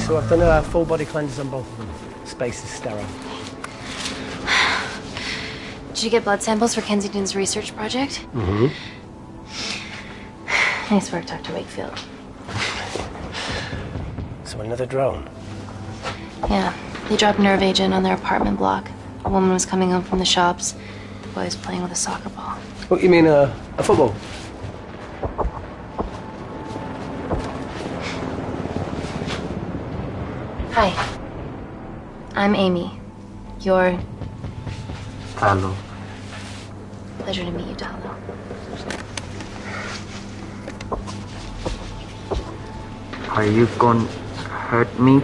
so I've done a full body cleanse on both of them. Space is sterile. Did you get blood samples for Kensington's research project? Mm-hmm. Nice work, Dr. Wakefield. So another drone? Yeah, they dropped nerve agent on their apartment block. A woman was coming home from the shops. The boy was playing with a soccer ball. What, you mean a football? Hi. I'm Amy. You're... Hello. Pleasure to meet you, Talo. Are you gonna hurt me?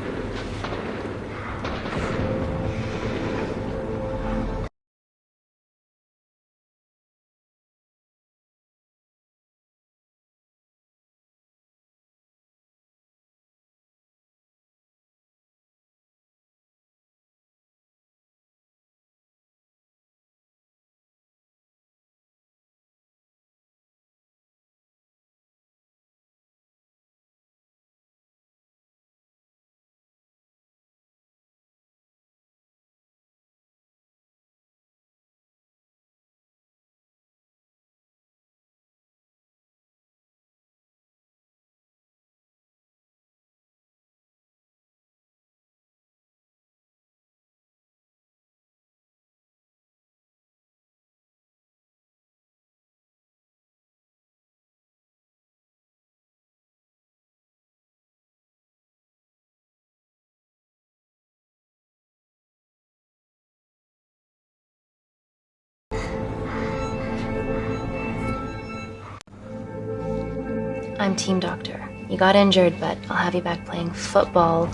I'm team doctor. You got injured, but I'll have you back playing football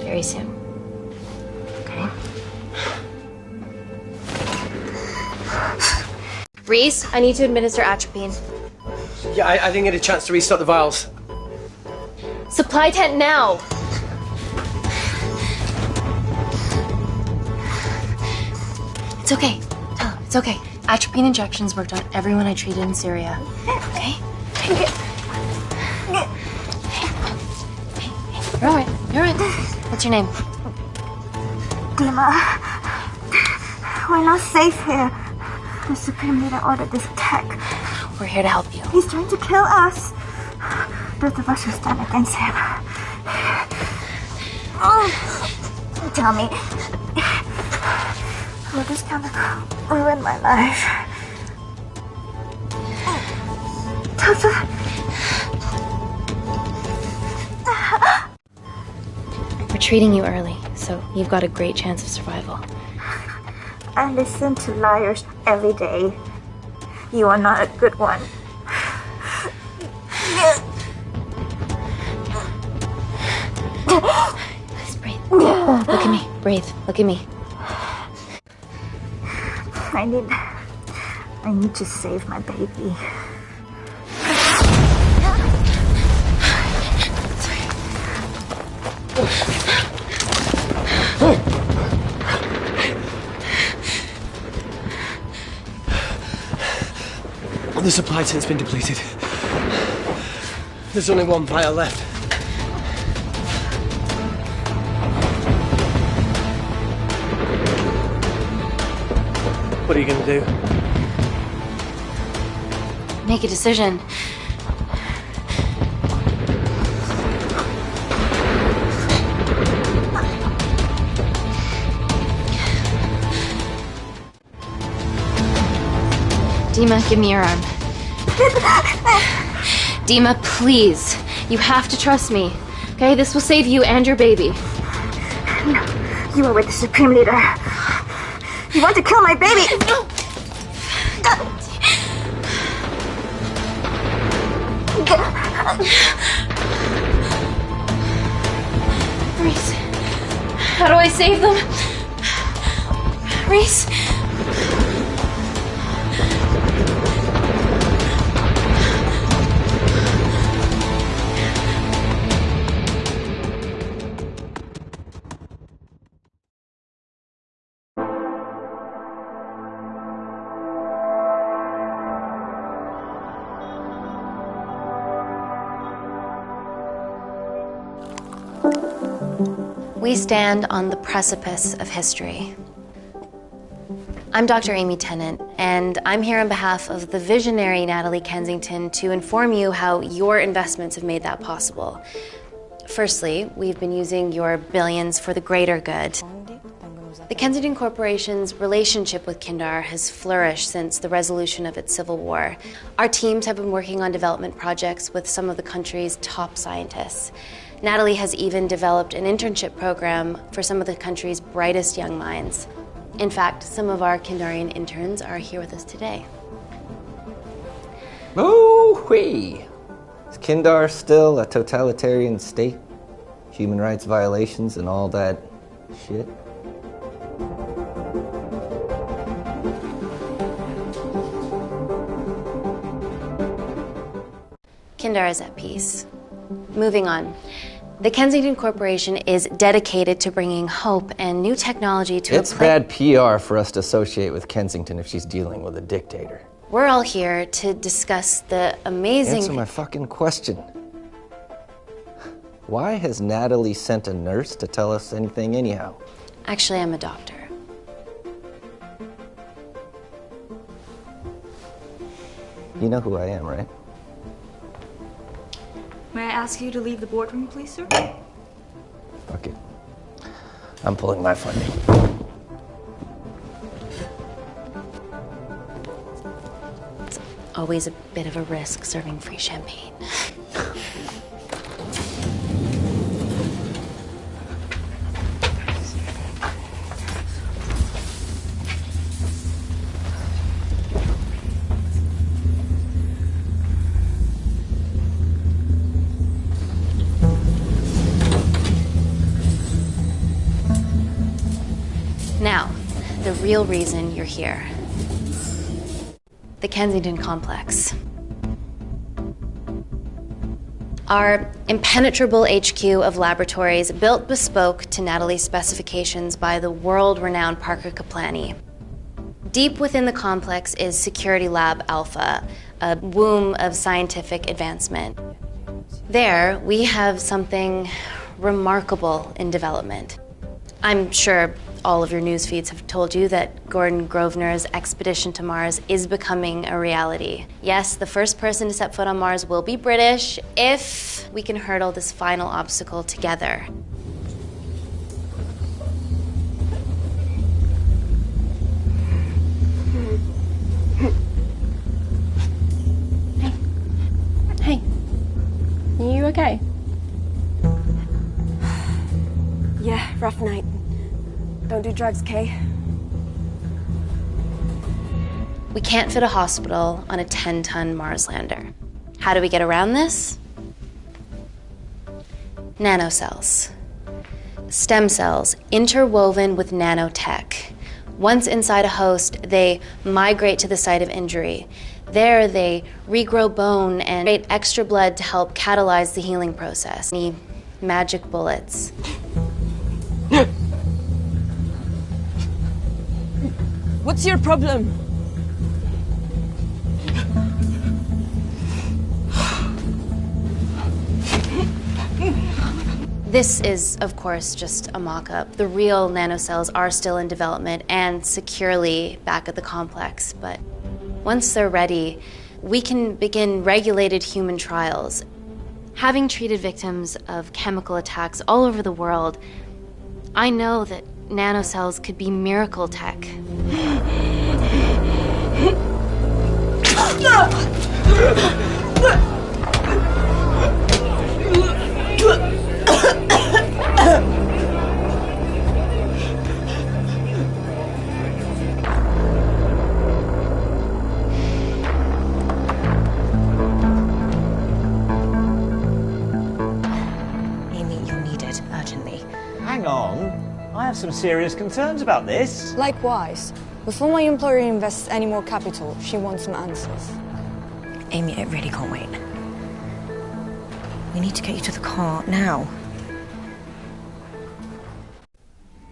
very soon. Okay? Reese, I need to administer atropine. Yeah, I didn't get a chance to restock the vials. Supply tent now! It's okay. Tell him, it's okay. Atropine injections worked on everyone I treated in Syria. Okay? You're alright. You're alright. What's your name? Dima, we're not safe here. The Supreme Leader ordered this attack. We're here to help you. He's trying to kill us. Both of us will stand against him. Oh, tell me, will this gonna ruin my life? Tata. We're treating you early, so you've got a great chance of survival. I listen to liars every day. You are not a good one. Just breathe. Look at me. Breathe. Look at me. I need to save my baby. The supply tent's been depleted. There's only one vial left. What are you going to do? Make a decision. Dima, give me your arm. Dima, please. You have to trust me. Okay? This will save you and your baby. No, you are with the Supreme Leader. You want to kill my baby! No! Reese, how do I save them? Reese? We stand on the precipice of history. I'm Dr. Amy Tennant, and I'm here on behalf of the visionary Natalie Kensington to inform you how your investments have made that possible. Firstly, we've been using your billions for the greater good. The Kensington Corporation's relationship with Kindar has flourished since the resolution of its civil war. Our teams have been working on development projects with some of the country's top scientists. Natalie has even developed an internship program for some of the country's brightest young minds. In fact, some of our Kindarian interns are here with us today. Ooh-wee! Is Kindar still a totalitarian state? Human rights violations and all that shit? Kindar is at peace. Moving on. The Kensington Corporation is dedicated to bringing hope and new technology to It's bad PR for us to associate with Kensington if she's dealing with a dictator. We're all here to discuss the amazing... Answer my fucking question. Why has Natalie sent a nurse to tell us anything anyhow? Actually, I'm a doctor. You know who I am, right? May I ask you to leave the boardroom, please, sir? Fuck it. I'm pulling my funding. It's always a bit of a risk serving free champagne. Now, the real reason you're here. The Kensington Complex. Our impenetrable HQ of laboratories built bespoke to Natalie's specifications by the world-renowned Parker Kaplany. Deep within the complex is Security Lab Alpha, a womb of scientific advancement. There, we have something remarkable in development. I'm sure all of your news feeds have told you that Gordon Grosvenor's expedition to Mars is becoming a reality. Yes, the first person to set foot on Mars will be British if we can hurdle this final obstacle together. Hey. Are you okay? Yeah, rough night. Don't do drugs, Kay. We can't fit a hospital on a 10-ton Mars lander. How do we get around this? Nanocells. Stem cells interwoven with nanotech. Once inside a host, they migrate to the site of injury. There, they regrow bone and create extra blood to help catalyze the healing process. Any magic bullets? What's your problem? This is, of course, just a mock-up. The real nanocells are still in development and securely back at the complex, but once they're ready, we can begin regulated human trials. Having treated victims of chemical attacks all over the world, I know that nanocells could be miracle tech. Amy, you're needed urgently. Hang on. I have some serious concerns about this. Likewise. Before my employer invests any more capital, she wants some answers. Amy, it really can't wait. We need to get you to the car now.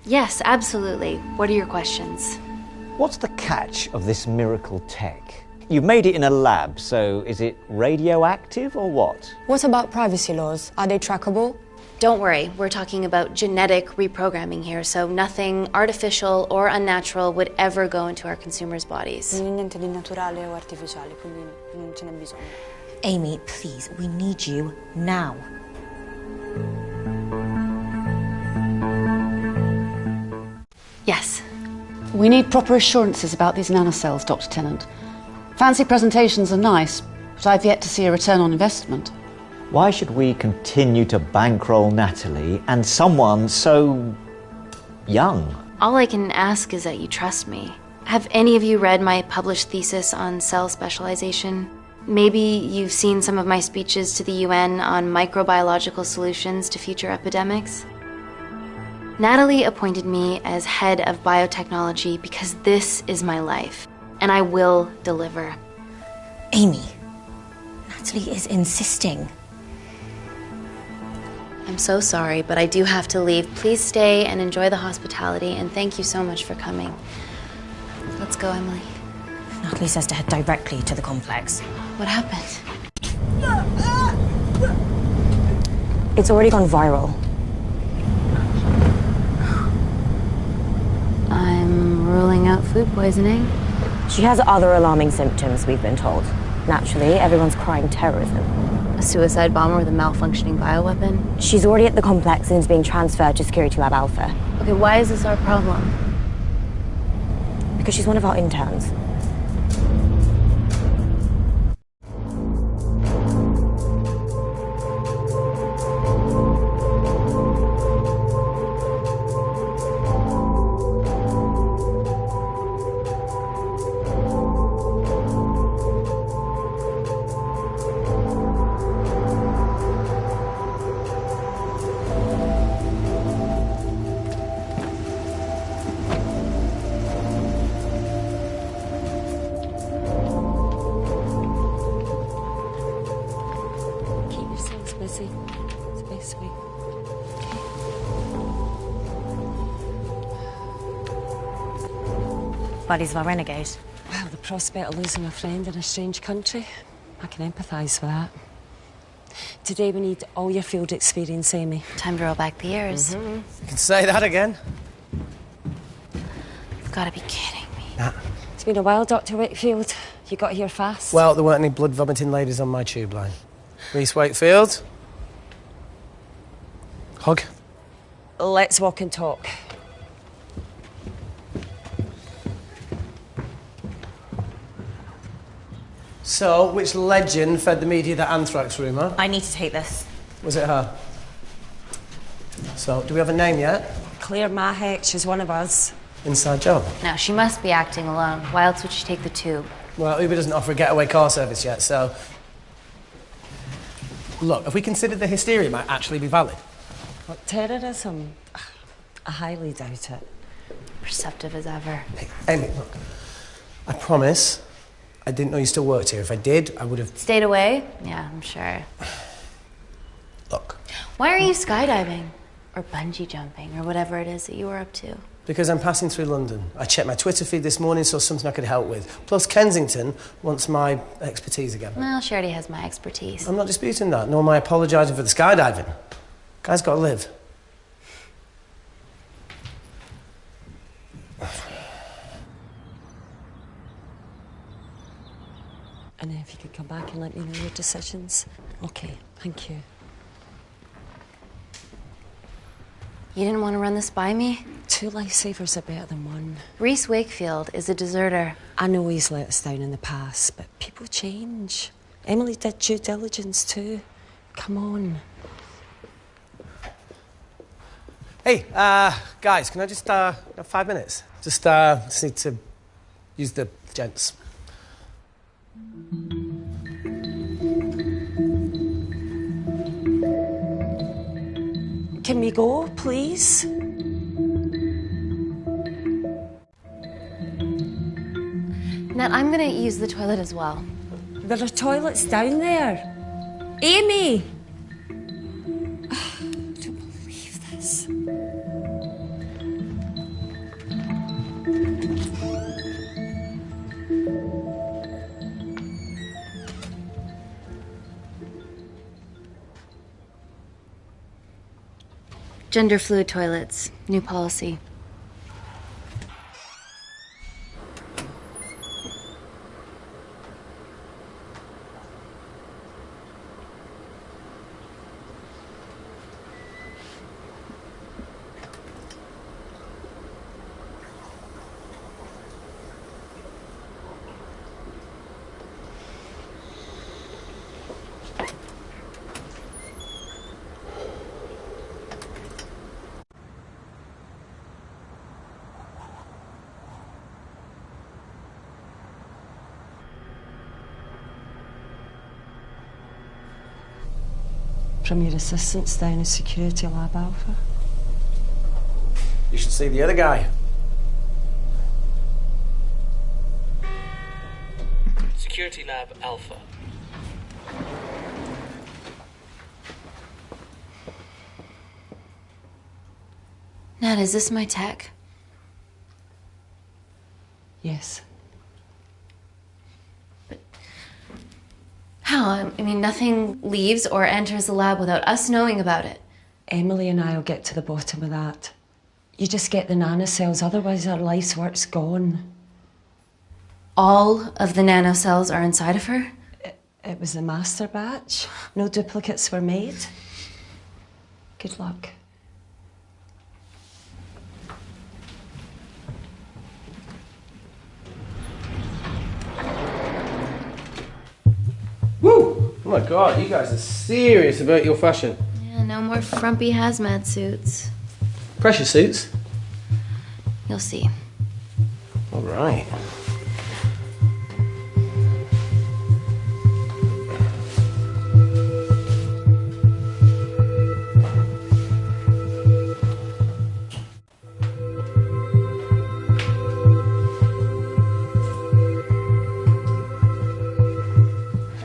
Yes, absolutely. What are your questions? What's the catch of this miracle tech? You've made it in a lab, so is it radioactive or what? What about privacy laws? Are they trackable? Don't worry, we're talking about genetic reprogramming here, so nothing artificial or unnatural would ever go into our consumers' bodies. Non è niente di naturale o artificiale, quindi non ce n'è bisogno. Amy, please, we need you now. Yes. We need proper assurances about these nanocells, Dr. Tennant. Fancy presentations are nice, but I've yet to see a return on investment. Why should we continue to bankroll Natalie and someone so young? All I can ask is that you trust me. Have any of you read my published thesis on cell specialization? Maybe you've seen some of my speeches to the UN on microbiological solutions to future epidemics? Natalie appointed me as head of biotechnology because this is my life, and I will deliver. Amy, Natalie is insisting. I'm so sorry, but I do have to leave. Please stay and enjoy the hospitality, and thank you so much for coming. Let's go, Emily. Natalie says to head directly to the complex. What happened? It's already gone viral. I'm ruling out food poisoning. She has other alarming symptoms, we've been told. Naturally, everyone's crying terrorism. A suicide bomber with a malfunctioning bioweapon? She's already at the complex and is being transferred to Security Lab Alpha. Okay, why is this our problem? Because she's one of our interns. Buddies of our renegade. Well, the prospect of losing a friend in a strange country, I can empathise with that. Today we need all your field experience, Amy. Time to roll back the years. You can say that again. You've got to be kidding me. Nah. It's been a while, Dr. Wakefield. You got here fast. Well, there weren't any blood-vomiting ladies on my tube line. Reese Wakefield. Hug. Let's walk and talk. So, which legend fed the media that anthrax rumour? I need to take this. Was it her? So, do we have a name yet? Claire Mahek, she's one of us. Inside job. Now, she must be acting alone. Why else would she take the tube? Well, Uber doesn't offer a getaway car service yet, so... Look, have we considered the hysteria might actually be valid? What, terrorism? I highly doubt it. Perceptive as ever. Hey, Amy, look. I promise I didn't know you still worked here. If I did, I would have... Stayed away? Yeah, I'm sure. Look. Why are you skydiving? Or bungee jumping, or whatever it is that you were up to? Because I'm passing through London. I checked my Twitter feed this morning, saw something I could help with. Plus, Kensington wants my expertise again. Well, she already has my expertise. I'm not disputing that, nor am I apologising for the skydiving. Guy's got to live. And if you could come back and let me know your decisions. Okay, thank you. You didn't want to run this by me? 2 lifesavers are better than 1. Reese Wakefield is a deserter. I know he's let us down in the past, but people change. Emily did due diligence too. Come on. Hey, guys, can I just, have 5 minutes? Just need to use the gents. Can we go, please? Nat, I'm gonna use the toilet as well. There are toilets down there. Amy! I don't believe this. Gender fluid toilets. New policy. From your assistants down in Security Lab Alpha. You should see the other guy. Security Lab Alpha. Nat, is this my tech? Yes. How? I mean, nothing leaves or enters the lab without us knowing about it. Emily and I will get to the bottom of that. You just get the nanocells, otherwise our life's work's gone. All of the nanocells are inside of her? It was a master batch. No duplicates were made. Good luck. Woo! Oh my god, you guys are serious about your fashion. Yeah, no more frumpy hazmat suits. Pressure suits? You'll see. All right.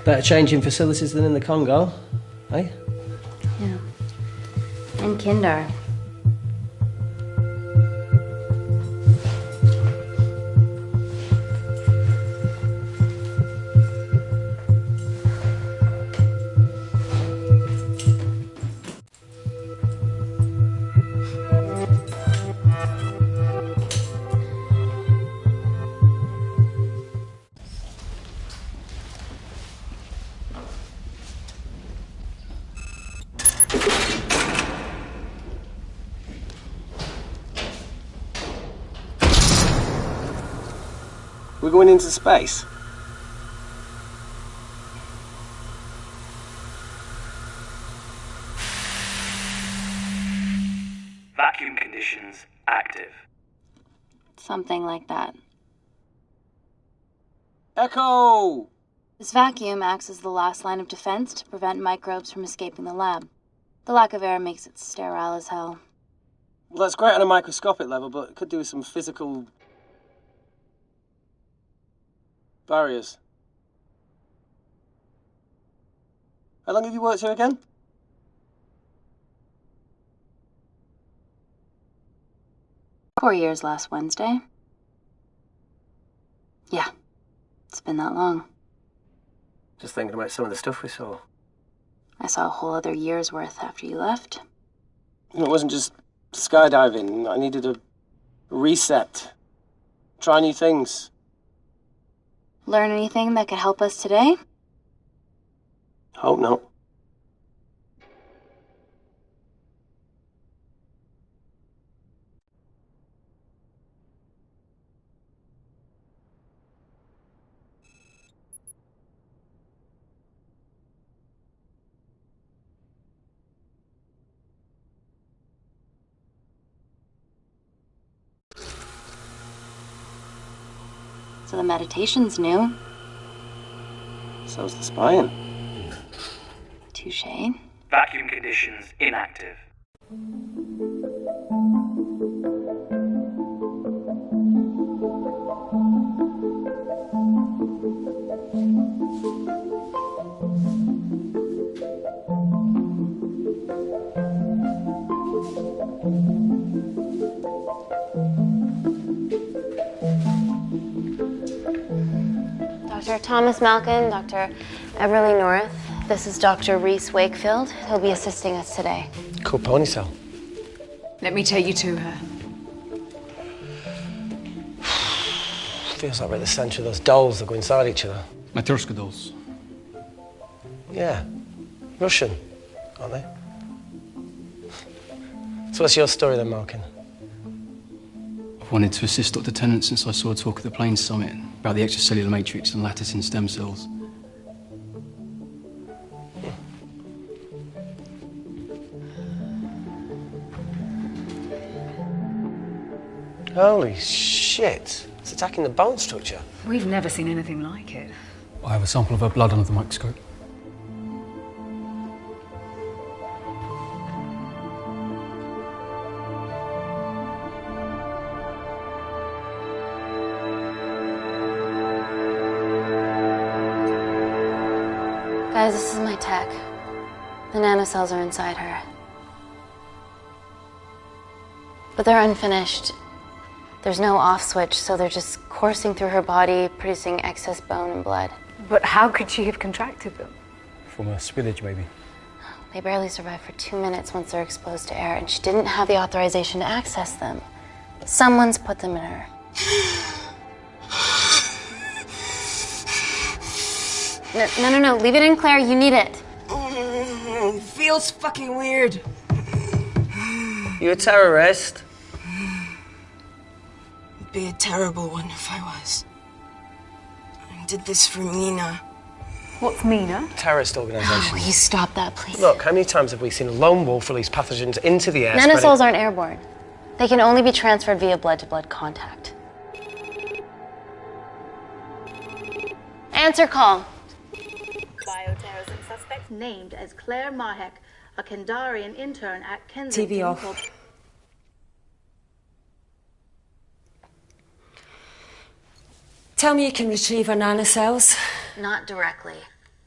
Better changing facilities than in the Congo, eh? Yeah. And Kindar. We're going into space. Vacuum conditions active. Something like that. Echo! This vacuum acts as the last line of defense to prevent microbes from escaping the lab. The lack of air makes it sterile as hell. Well, that's great on a microscopic level, but it could do with some physical barriers. How long have you worked here again? Four years last Wednesday. Yeah, it's been that long. Just thinking about some of the stuff we saw. I saw a whole other year's worth after you left. It wasn't just skydiving. I needed a reset. Try new things. Learn anything that could help us today? Hope not. So the meditation's new. So's the spying. Touché. Vacuum conditions inactive. Dr. Thomas Malkin, Dr. Everly North. This is Dr. Reese Wakefield. He'll be assisting us today. Cool ponytail. Let me take you to her. Feels like we're at the centre of those dolls that go inside each other. Matryoshka dolls. Yeah. Russian, aren't they? So what's your story then, Malkin? I've wanted to assist Dr. Tennant since I saw a talk at the Plains Summit about the extracellular matrix and lattice in stem cells. Holy shit. It's attacking the bone structure. We've never seen anything like it. I have a sample of her blood under the microscope. Guys, this is my tech. The nanocells are inside her. But they're unfinished. There's no off switch, so they're just coursing through her body, producing excess bone and blood. But how could she have contracted them? From a spillage, maybe. They barely survive for 2 minutes once they're exposed to air, and she didn't have the authorization to access them. Someone's put them in her. No, leave it in, Claire. You need it. It feels fucking weird. You a terrorist? It'd be a terrible one if I was. I did this for Mina. What's Mina? Terrorist organisation. Will you stop that, please? Look, how many times have we seen a lone wolf release pathogens into the air? Nanocells aren't airborne. They can only be transferred via blood-to-blood contact. Answer call. Bioterrorism suspect named as Claire Mahek, a Kandarian intern at Kensington. TV off. Tell me you can retrieve her nanocells. Not directly.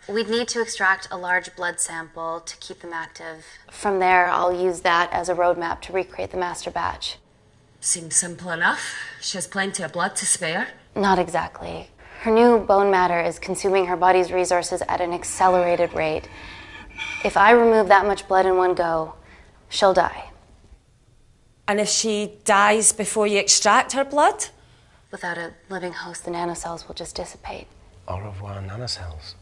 We'd need to extract a large blood sample to keep them active. From there, I'll use that as a roadmap to recreate the master batch. Seems simple enough. She has plenty of blood to spare. Not exactly. Her new bone matter is consuming her body's resources at an accelerated rate. If I remove that much blood in one go, she'll die. And if she dies before you extract her blood? Without a living host, the nanocells will just dissipate. Au revoir, nanocells.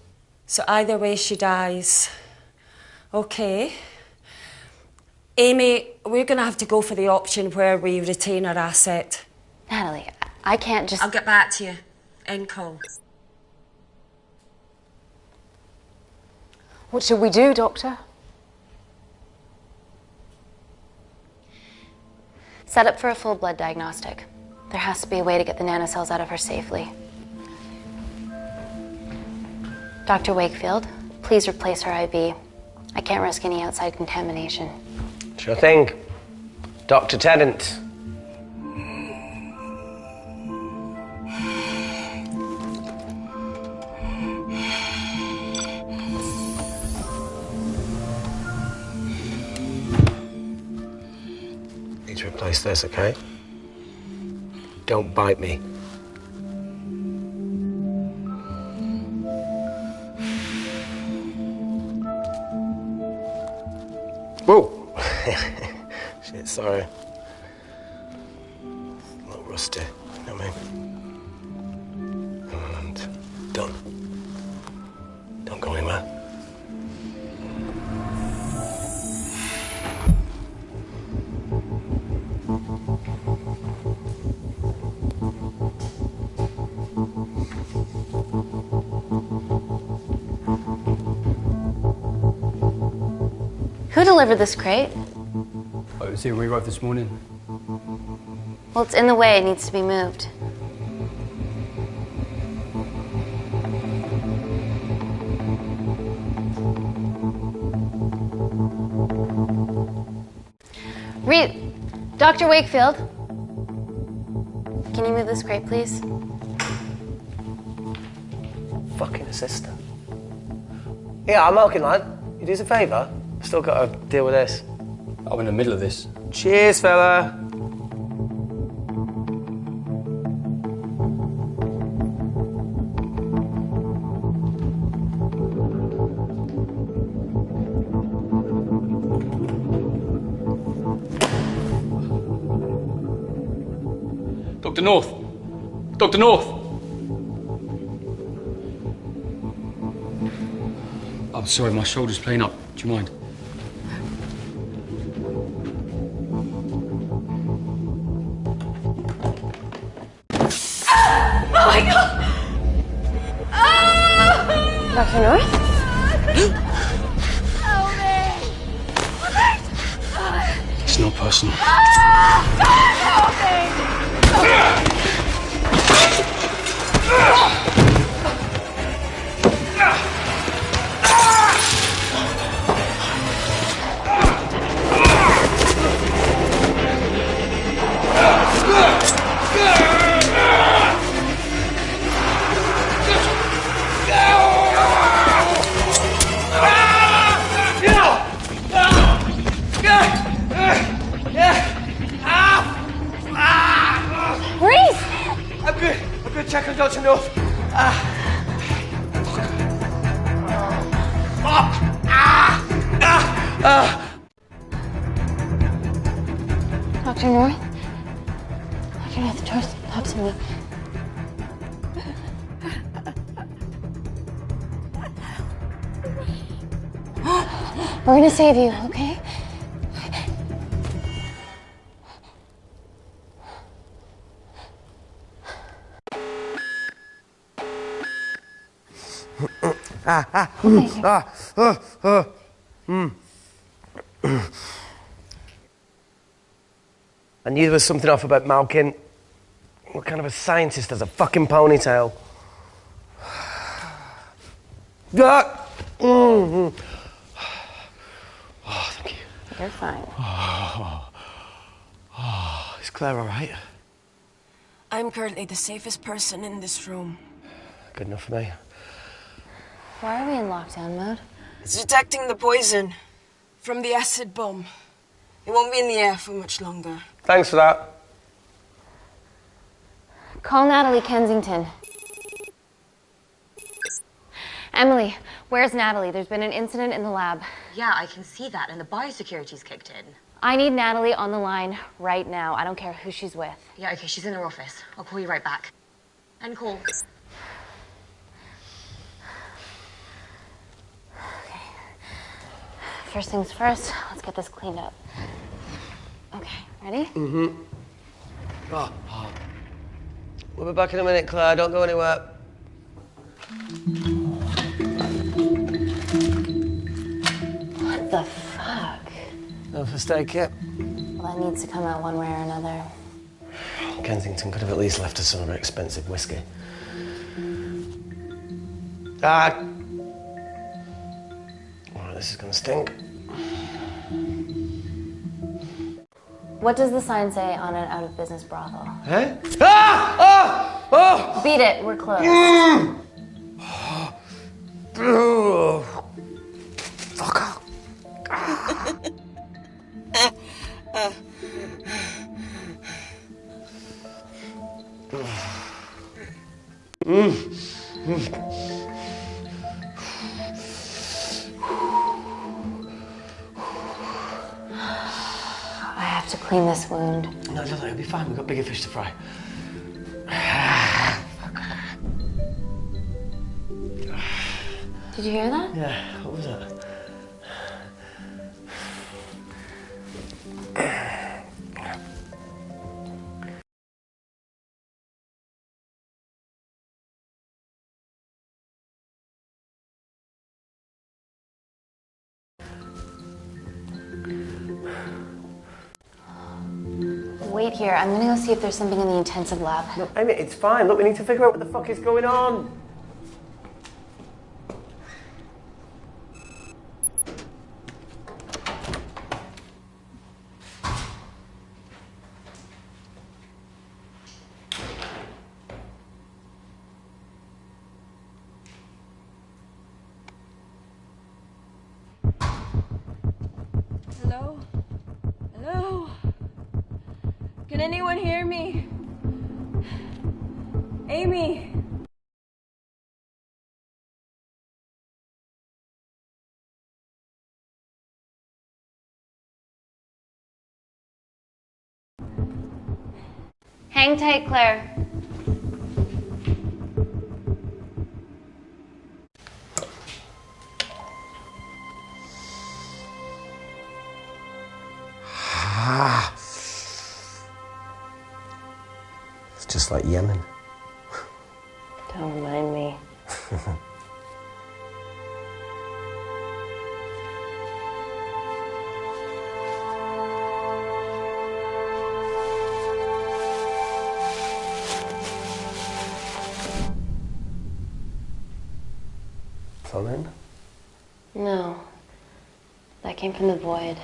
So either way she dies. Okay. Amy, we're going to have to go for the option where we retain our asset. Natalie, I can't just... I'll get back to you. End call. What should we do, Doctor? Set up for a full blood diagnostic. There has to be a way to get the nanocells out of her safely. Dr. Wakefield, please replace her IV. I can't risk any outside contamination. Sure thing. Dr. Tennant. Need to replace this, okay? Don't bite me. Whoa! Shit, sorry. A little rusty, you know what I mean? And done. Don't go anywhere. Who delivered this crate? Oh, it was here when we arrived this morning. Well, it's in the way. It needs to be moved. Dr. Wakefield, can you move this crate, please? Fucking assistant. Yeah, I'm Malkin, lad. You do us a favour? I've still got to deal with this. I'm in the middle of this. Cheers, fella. Dr. North! Dr. North! I'm sorry, my shoulder's playing up. Do you mind? Oh my god! Dr. North? It's not personal. I'm good. Check on Dr. North. Dr. North? Dr. North, talk to me. We're gonna save you, okay? I knew there was something off about Malkin. What kind of a scientist has a fucking ponytail? Oh, thank you. You're fine. Is Claire all right? I'm currently the safest person in this room. Good enough for me. Why are we in lockdown mode? It's detecting the poison from the acid bomb. It won't be in the air for much longer. Thanks for that. Call Natalie Kensington. Emily, where's Natalie? There's been an incident in the lab. Yeah, I can see that, and the biosecurity's kicked in. I need Natalie on the line right now. I don't care who she's with. Yeah, okay, she's in her office. I'll call you right back. End call. Okay. First things first, let's get this cleaned up. Okay, ready? Mm-hmm. We'll be back in a minute, Claire. Don't go anywhere. What the fuck? No first aid kit. Well, that needs to come out one way or another. Kensington could have at least left us some of her expensive whiskey. Alright, this is gonna stink. What does the sign say on an out-of-business brothel? Eh? Ah! Oh! Oh! Beat it, we're closed. Fuck off. I have to clean this wound. No, it'll be fine. We've got bigger fish to fry. Did you hear that? Yeah, what was that? Wait here. I'm gonna go see if there's something in the intensive lab. No, Amy, it's fine. Look, we need to figure out what the fuck is going on. Hello? Hello? Can anyone hear me? Amy? Hey, Hang tight, Claire. It's just like Yemen. Don't remind me. Plumbing? No. That came from the void.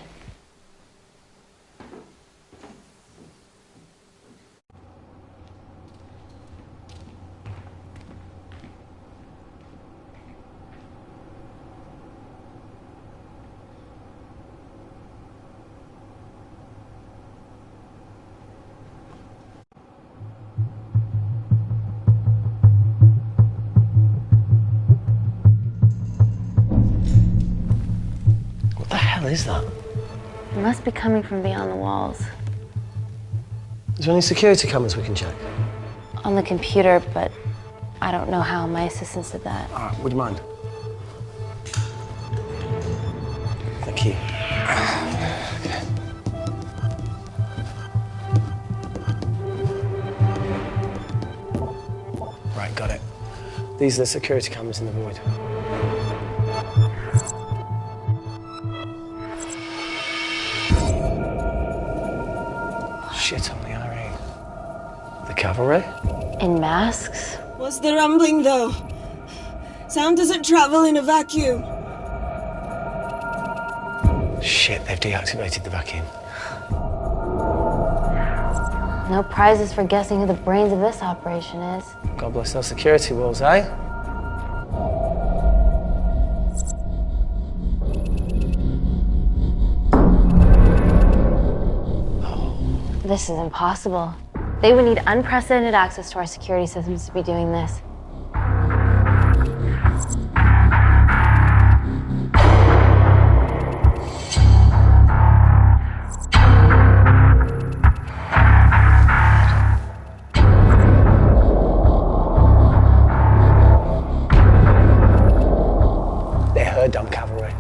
What the hell is that? It must be coming from beyond the walls. Is there any security cameras we can check? On the computer, but I don't know how. My assistants did that. All right, would you mind? Thank you. Okay. Right, got it. These are the security cameras in the void. Shit on the IRA. The cavalry? In masks? What's the rumbling, though? Sound doesn't travel in a vacuum. Shit, they've deactivated the vacuum. No prizes for guessing who the brains of this operation is. God bless those security walls, eh? This is impossible. They would need unprecedented access to our security systems to be doing this. They're her damn cavalry.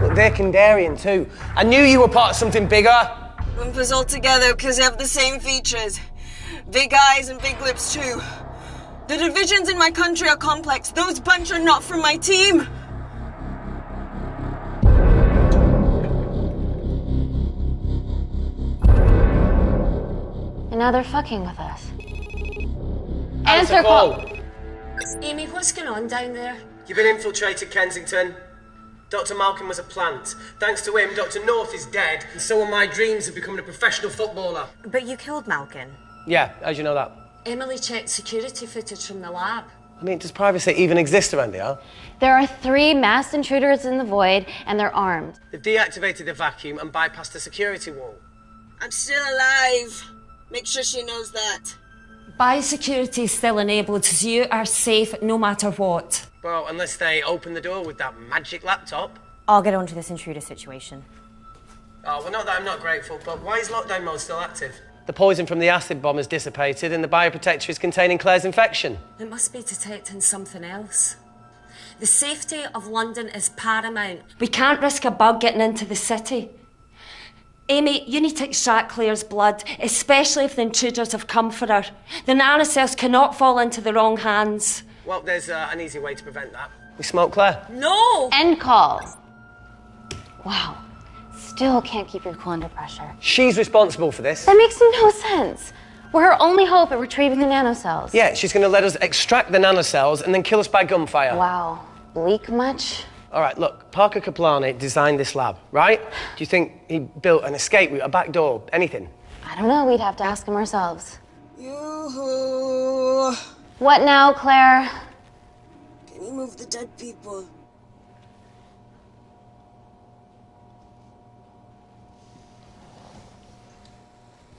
Look, they're Kandarian too. I knew you were part of something bigger. Lump us all together because they have the same features. Big eyes and big lips too. The divisions in my country are complex. Those bunch are not from my team. And now they're fucking with us. Answer call. Amy, what's going on down there? You've been infiltrated, Kensington. Dr. Malkin was a plant. Thanks to him, Dr. North is dead, and so are my dreams of becoming a professional footballer. But you killed Malkin. Yeah, how'd you know that? Emily checked security footage from the lab. I mean, does privacy even exist around here? There are 3 masked intruders in the void, and they're armed. They've deactivated the vacuum and bypassed the security wall. I'm still alive. Make sure she knows that. Biosecurity is still enabled, so you are safe no matter what. Well, unless they open the door with that magic laptop. I'll get onto this intruder situation. Oh, well, not that I'm not grateful, but why is lockdown mode still active? The poison from the acid bomb has dissipated and the bioprotector is containing Claire's infection. It must be detecting something else. The safety of London is paramount. We can't risk a bug getting into the city. Amy, you need to extract Claire's blood, especially if the intruders have come for her. The nanocells cannot fall into the wrong hands. Well, there's an easy way to prevent that. We smoke Claire. No! End call. Wow. Still can't keep your cool under pressure. She's responsible for this. That makes no sense. We're her only hope at retrieving the nanocells. Yeah, she's going to let us extract the nanocells and then kill us by gunfire. Wow. Bleak much? All right, look, Parker Kaplani designed this lab, right? Do you think he built an escape route, a back door, anything? I don't know. We'd have to ask him ourselves. Yoo-hoo. What now, Claire? Can you move the dead people?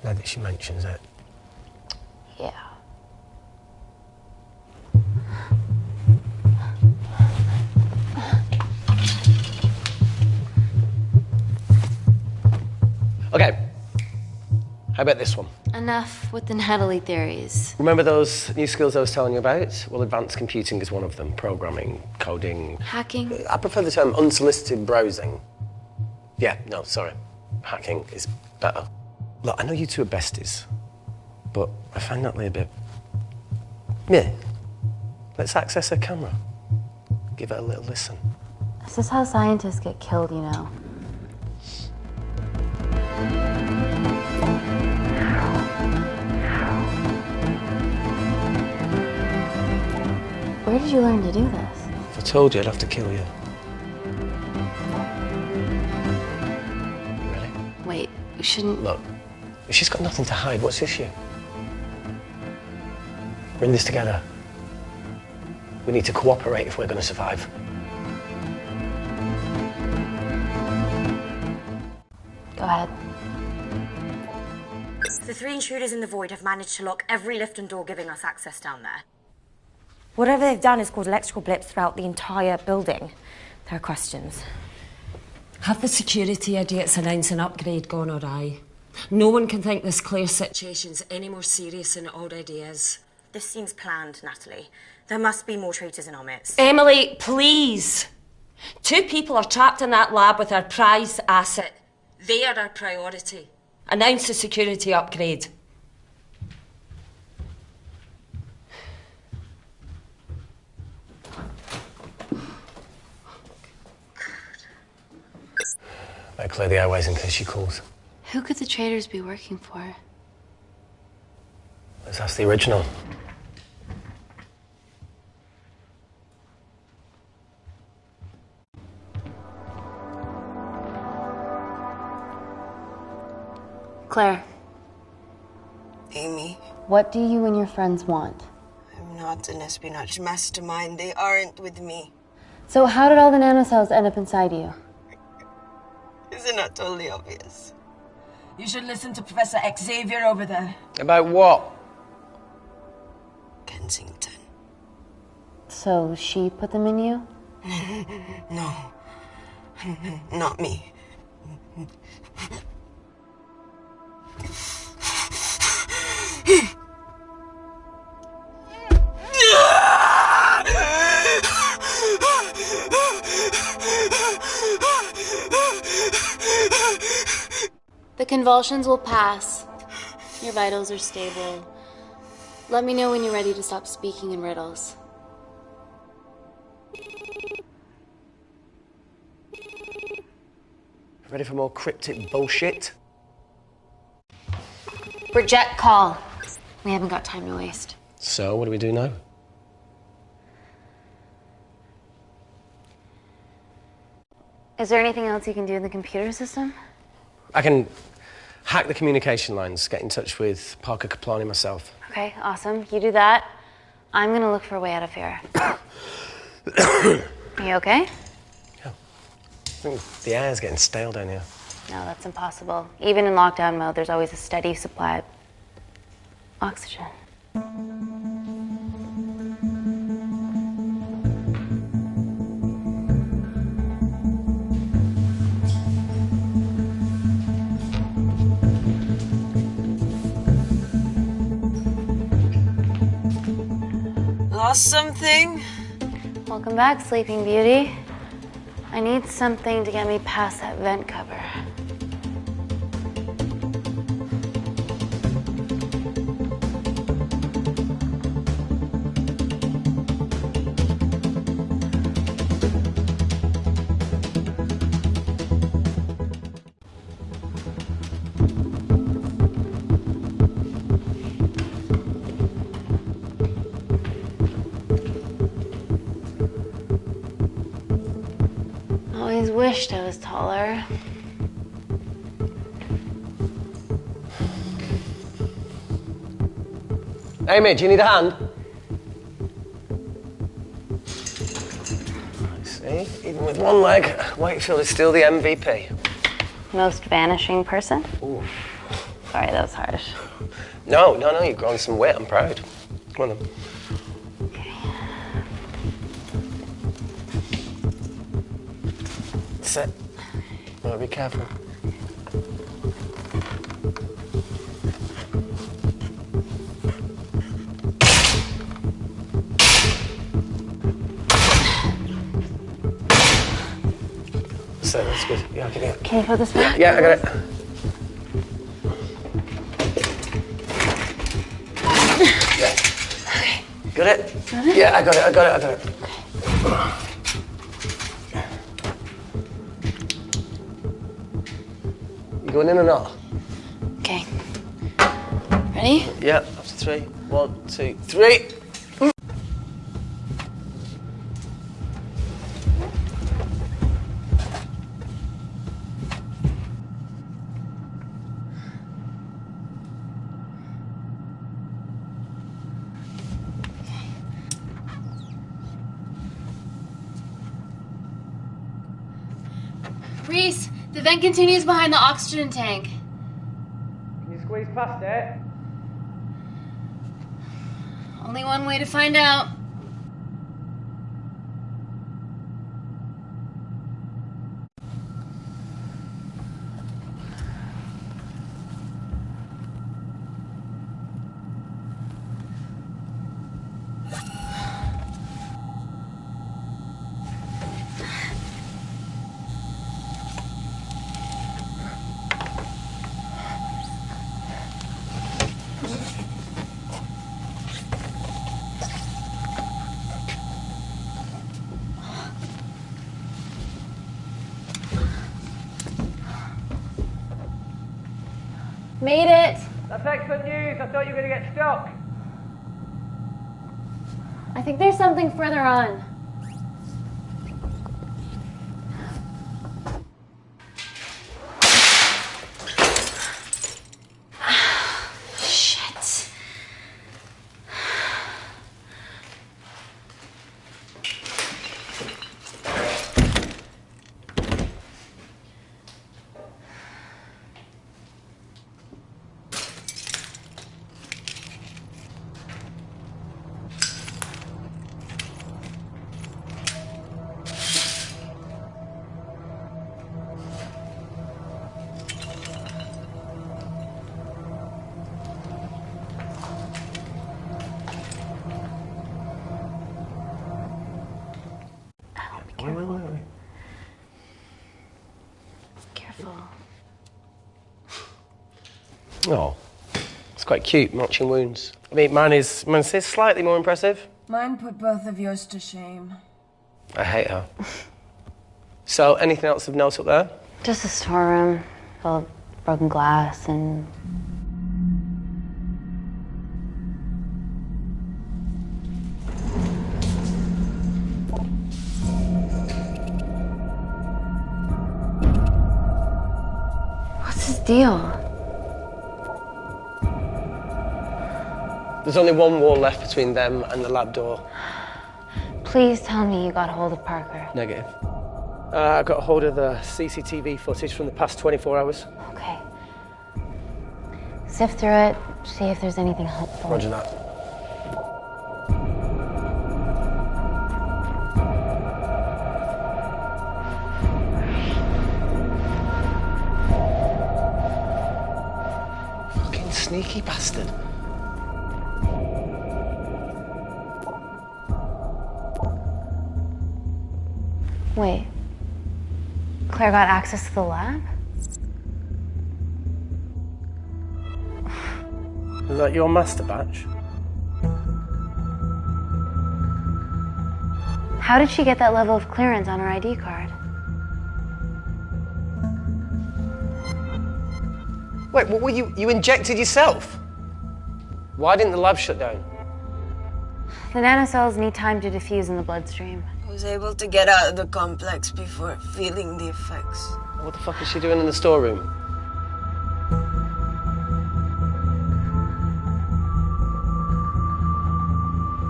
Now that she mentions it. Yeah. Okay. How about this one? Enough with the Natalie theories. Remember those new skills I was telling you about? Well, advanced computing is one of them. Programming, coding. Hacking? I prefer the term unsolicited browsing. Yeah, no, sorry. Hacking is better. Look, I know you two are besties, but I find Natalie a bit... Yeah. Let's access her camera. Give it a little listen. This is how scientists get killed, you know. Where did you learn to do this? If I told you, I'd have to kill you. You ready? Wait, we shouldn't... Look, if she's got nothing to hide, what's the issue? We're in this together. We need to cooperate if we're going to survive. Go ahead. The 3 intruders in the void have managed to lock every lift and door giving us access down there. Whatever they've done is cause electrical blips throughout the entire building. There are questions. Have the security idiots announce an upgrade gone awry? No one can think this Claire situation's any more serious than it already is. This seems planned, Natalie. There must be more traitors in our midst. Emily, please! 2 people are trapped in that lab with our prized asset. They are our priority. Announce the security upgrade. Better clear the airways in case she calls. Who could the traitors be working for? Let's ask the original. Claire. Amy. What do you and your friends want? I'm not an espionage mastermind. They aren't with me. So how did all the nanocells end up inside you? Isn't that totally obvious? You should listen to Professor Xavier over there. About what? Kensington. So she put them in you? No. Not me. The convulsions will pass. Your vitals are stable. Let me know when you're ready to stop speaking in riddles. Ready for more cryptic bullshit? Reject call. We haven't got time to waste. So, what do we do now? Is there anything else you can do in the computer system? I can hack the communication lines, get in touch with Parker Kaplani myself. Okay, awesome. You do that. I'm gonna look for a way out of here. You okay? Yeah. I think the air's getting stale down here. No, that's impossible. Even in lockdown mode, there's always a steady supply of oxygen. Lost something? Welcome back, Sleeping Beauty. I need something to get me past that vent cover. Always wished I was taller. Amy, do you need a hand? See, even with one leg, Wakefield is still the MVP. Most vanishing person? Ooh. Sorry, that was harsh. No, you've grown some weight, I'm proud. Come on then. Sit. Well, be careful. good. Yeah, I'll give you it. Can you put this back? Yeah, I got it. Yeah. Okay. Got it? Got it? Yeah, I got it. You going in or not? Okay. Ready? Yeah, after 3. 1, 2, 3. Reese, the vent continues behind the oxygen tank. Can you squeeze past it? Only one way to find out. Made it. That's excellent news. I thought you were going to get stuck. I think there's something further on. Shit. Wait. Careful. Oh, it's quite cute, matching wounds. I mean, mine's slightly more impressive. Mine put both of yours to shame. I hate her. So, anything else of note up there? Just a storeroom full of broken glass and... What's his deal? There's only one wall left between them and the lab door. Please tell me you got hold of Parker. Negative. I got hold of the CCTV footage from the past 24 hours. Okay. Sift through it, see if there's anything helpful. Roger that. Fucking sneaky bastard. Wait. Claire got access to the lab? Is that your master batch? How did she get that level of clearance on her ID card? Wait, what were you injected yourself? Why didn't the lab shut down? The nanocells need time to diffuse in the bloodstream. I was able to get out of the complex before feeling the effects. What the fuck is she doing in the storeroom?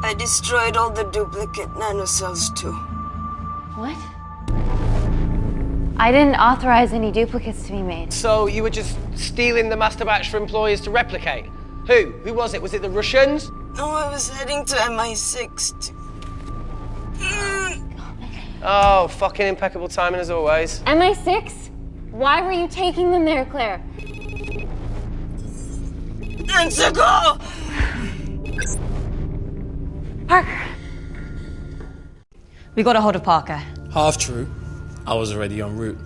I destroyed all the duplicate nanocells too. What? I didn't authorize any duplicates to be made. So you were just stealing the master batch for employers to replicate? Who? Who was it? Was it the Russians? No, I was heading to MI6 to... Oh, fucking impeccable timing as always. MI6? Why were you taking them there, Claire? Go! Parker. We got a hold of Parker. Half true. I was already en route.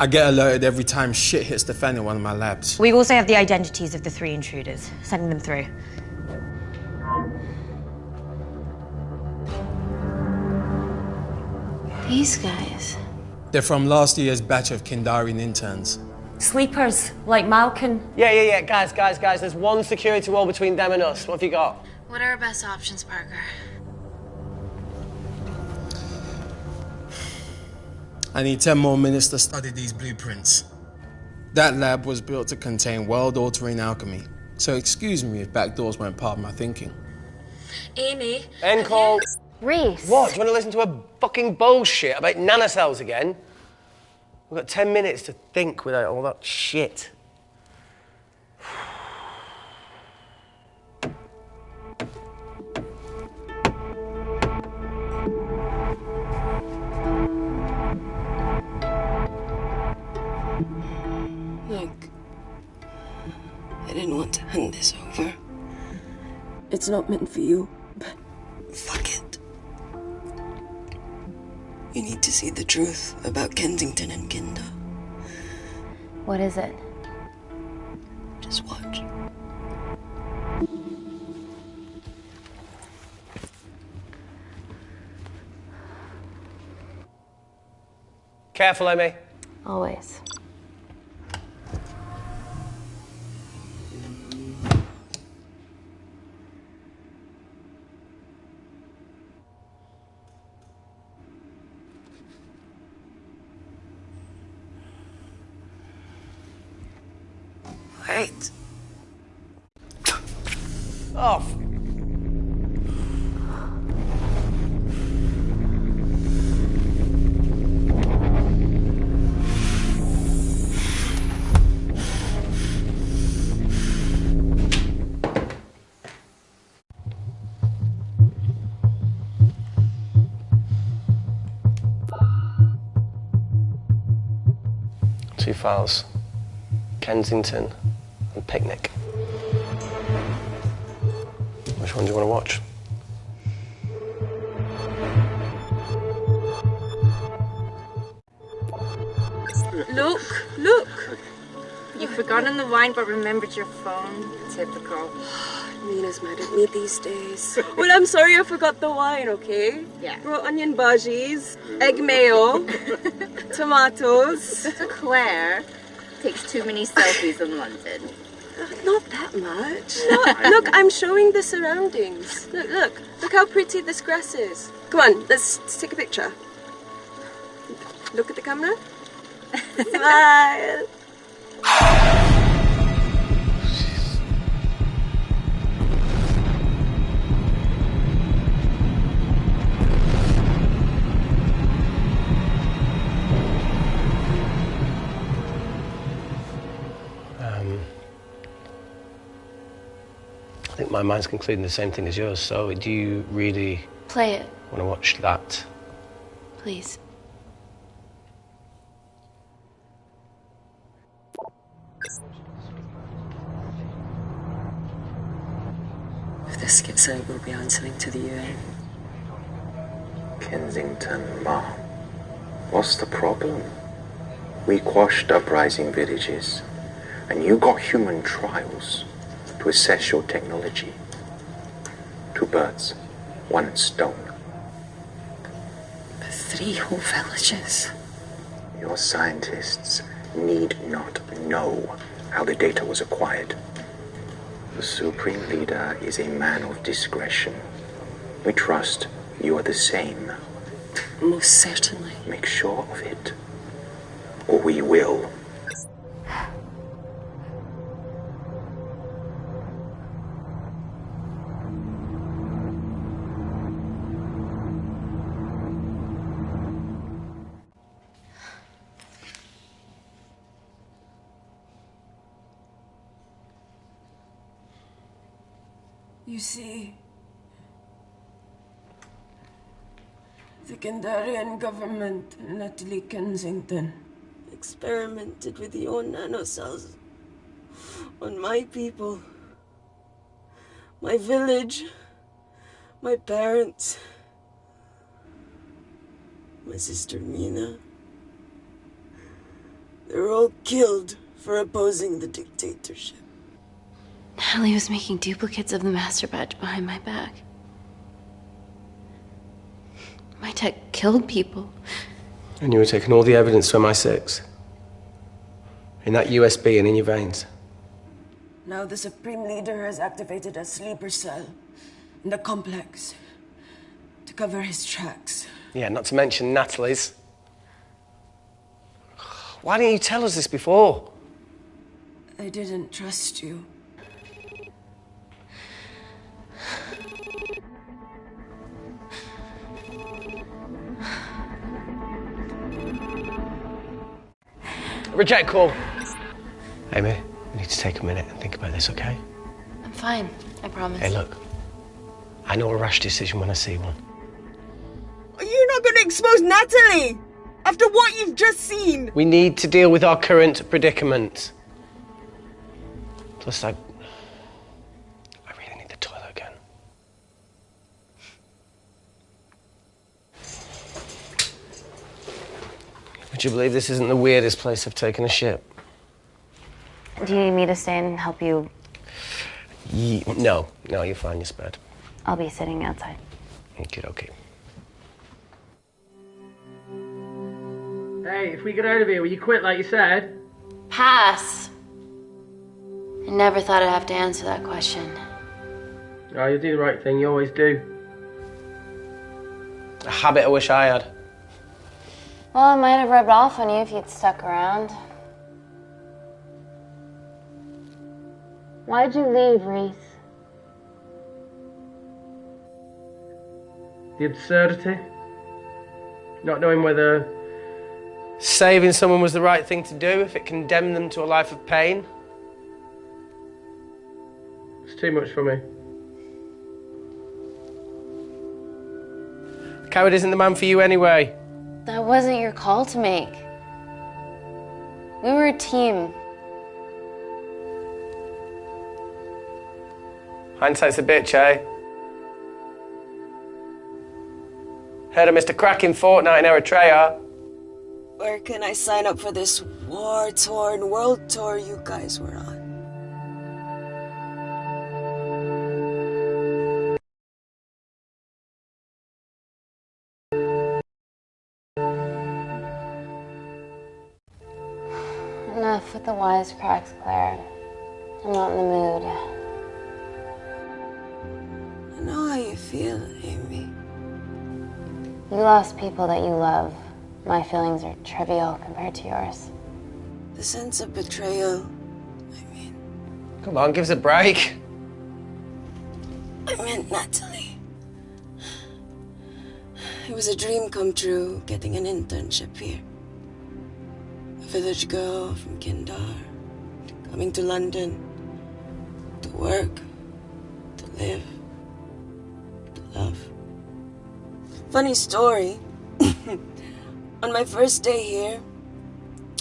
I get alerted every time shit hits the fan in one of my labs. We also have the identities of the 3 intruders. Sending them through. These guys. They're from last year's batch of Kindarian interns. Sleepers, like Malkin. Yeah. Guys. There's one security wall between them and us. What have you got? What are our best options, Parker? I need 10 more minutes to study these blueprints. That lab was built to contain world-altering alchemy, so excuse me if backdoors weren't part of my thinking. Amy. End call. Reese. What? Do you want to listen to a fucking bullshit about nanocells again? We've got 10 minutes to think without all that shit. Look, I didn't want to hand this over. It's not meant for you, but fuck it. You need to see the truth about Kensington and Kinder. What is it? Just watch. Careful, Amy. Always. Wait. Oh. Two files. Kensington and Picnic. Which one do you want to watch? Look! You've forgotten the wine but remembered your phone. Typical. Mina's mad at me these days. Well, I'm sorry I forgot the wine, okay? Yeah. Raw onion bhajis, egg mayo, tomatoes. Claire takes too many selfies in London. Not that much. Look, I'm showing the surroundings. Look how pretty this grass is. Come on, let's take a picture. Look at the camera. Smile. I think my mind's concluding the same thing as yours, so do you really Play it, want to watch that? please. If this gets out, we'll be answering to the UN. Kensington, Ma. What's the problem? We quashed uprising villages, and you got human trials to assess your technology. 2 birds, 1 stone. But 3 whole villages. Your scientists need not know how the data was acquired. The Supreme Leader is a man of discretion. We trust you are the same. Most certainly. Make sure of it, or we will. You see, the Kindarian government and Natalie Kensington experimented with your nanocells on my people, my village, my parents, my sister Mina. They're all killed for opposing the dictatorship. Natalie was making duplicates of the master badge behind my back. My tech killed people. And you were taking all the evidence to MI6? In that USB and in your veins? Now the Supreme Leader has activated a sleeper cell in the complex to cover his tracks. Yeah, not to mention Natalie's. Why didn't you tell us this before? I didn't trust you. Reject call. Amy, we need to take a minute and think about this, okay? I'm fine, I promise. Hey, look. I know a rash decision when I see one. You're not going to expose Natalie after what you've just seen. We need to deal with our current predicament. Plus, I really need the toilet again. Would you believe this isn't the weirdest place I've taken a shit? Do you need me to stay and help you? No, you're fine, you're spared. I'll be sitting outside. Okay. Hey, if we get out of here, will you quit like you said? Pass. I never thought I'd have to answer that question. Oh, you do the right thing, you always do. A habit I wish I had. Well, it might have rubbed off on you if you'd stuck around. Why'd you leave, Reese? The absurdity. Not knowing whether saving someone was the right thing to do if it condemned them to a life of pain. It's too much for me. A coward isn't the man for you anyway. That wasn't your call to make. We were a team. Hindsight's a bitch, eh? Heard of Mr. Cracking Fortnite in Eritrea? Where can I sign up for this war-torn world tour you guys were on? Enough with the wisecracks, Claire. I'm not in the mood. I know how you feel, Amy. You lost people that you love. My feelings are trivial compared to yours. The sense of betrayal, Come on, give us a break. I meant Natalie. It was a dream come true, getting an internship here. A village girl from Kindar, coming to London, to work, to live, to love. Funny story. On my first day here,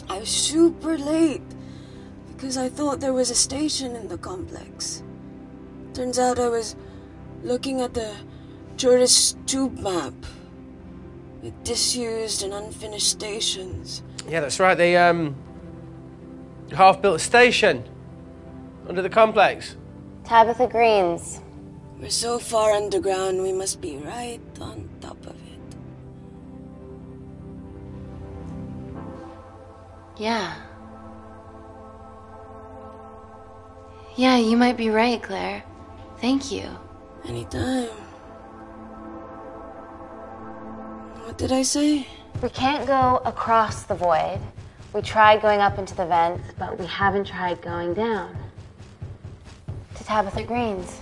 I was super late because I thought there was a station in the complex. Turns out I was looking at the tourist tube map with disused and unfinished stations. Yeah, that's right. They half-built a station under the complex. Tabitha Greens. We're so far underground, we must be right on top of it. Yeah. Yeah, you might be right, Claire. Thank you. Anytime. What did I say? We can't go across the void. We tried going up into the vents, but we haven't tried going down. To Tabitha Greens.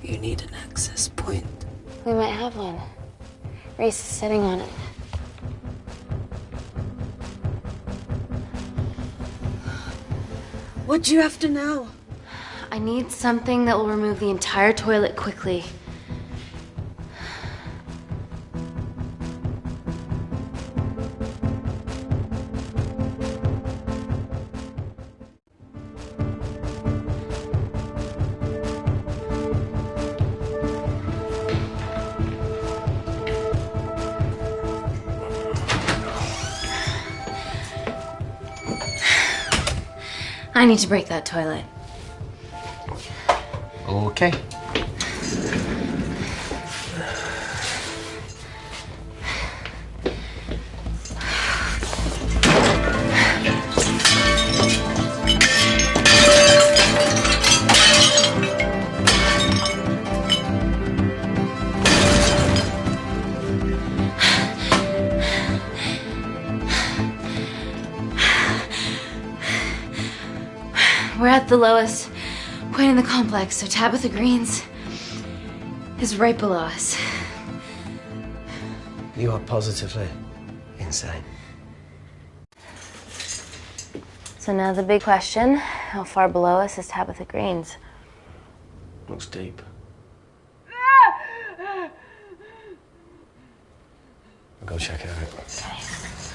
You need an access point. We might have one. Reese is sitting on it. What do you after now? I need something that will remove the entire toilet quickly. I need to break that toilet. Okay. We're at the lowest point in the complex, so Tabitha Green's is right below us. You are positively insane. So now the big question, how far below us is Tabitha Green's? Looks deep. I'll go check it out. Okay.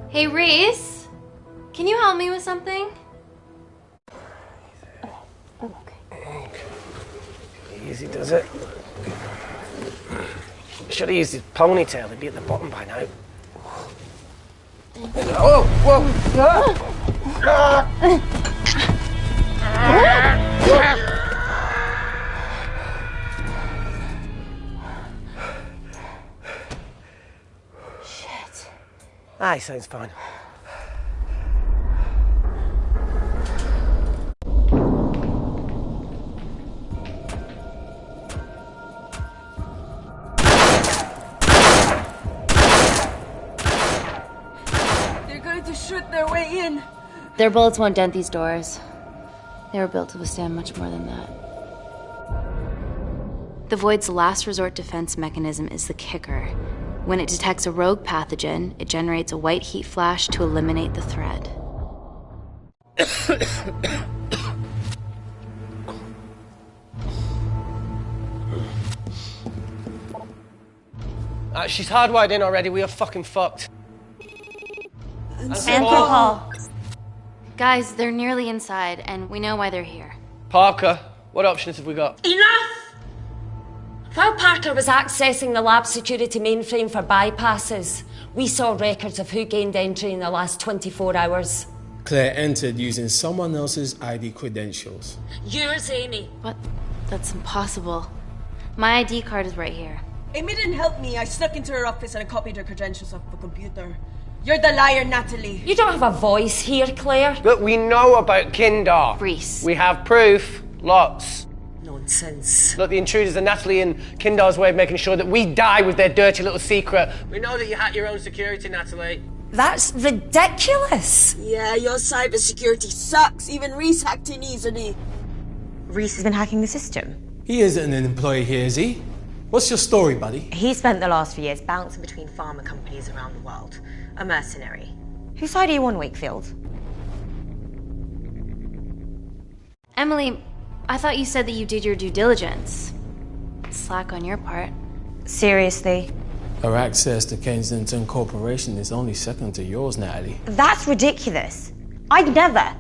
Hey, Reese, can you help me with something? Okay. Easy does it. Should have used his ponytail. He'd be at the bottom by now. Oh, Shit. Aye, sounds fine. They're going to shoot their way in. Their bullets won't dent these doors. They were built to withstand much more than that. The Void's last resort defense mechanism is the kicker. When it detects a rogue pathogen, it generates a white heat flash to eliminate the threat. She's hardwired in already. We are fucking fucked. Paul. Guys, they're nearly inside, and we know why they're here. Parker, what options have we got? Enough! While Parker was accessing the lab security mainframe for bypasses, we saw records of who gained entry in the last 24 hours. Claire entered using someone else's ID credentials. Yours, Amy. What? That's impossible. My ID card is right here. Amy didn't help me. I snuck into her office and I copied her credentials off the computer. You're the liar, Natalie. You don't have a voice here, Claire. Look, we know about Kindar. Reese. We have proof. Lots. Nonsense. Look, the intruders are Natalie and Kindar's way of making sure that we die with their dirty little secret. We know that you hack your own security, Natalie. That's ridiculous. Yeah, your cybersecurity sucks. Even Reese hacked in easily. Reese has been hacking the system. He isn't an employee here, is he? What's your story, buddy? He spent the last few years bouncing between pharma companies around the world. A mercenary. Whose side are you on, Wakefield? Emily, I thought you said that you did your due diligence. Slack on your part. Seriously? Her access to Kensington Corporation is only second to yours, Natalie. That's ridiculous. I'd never.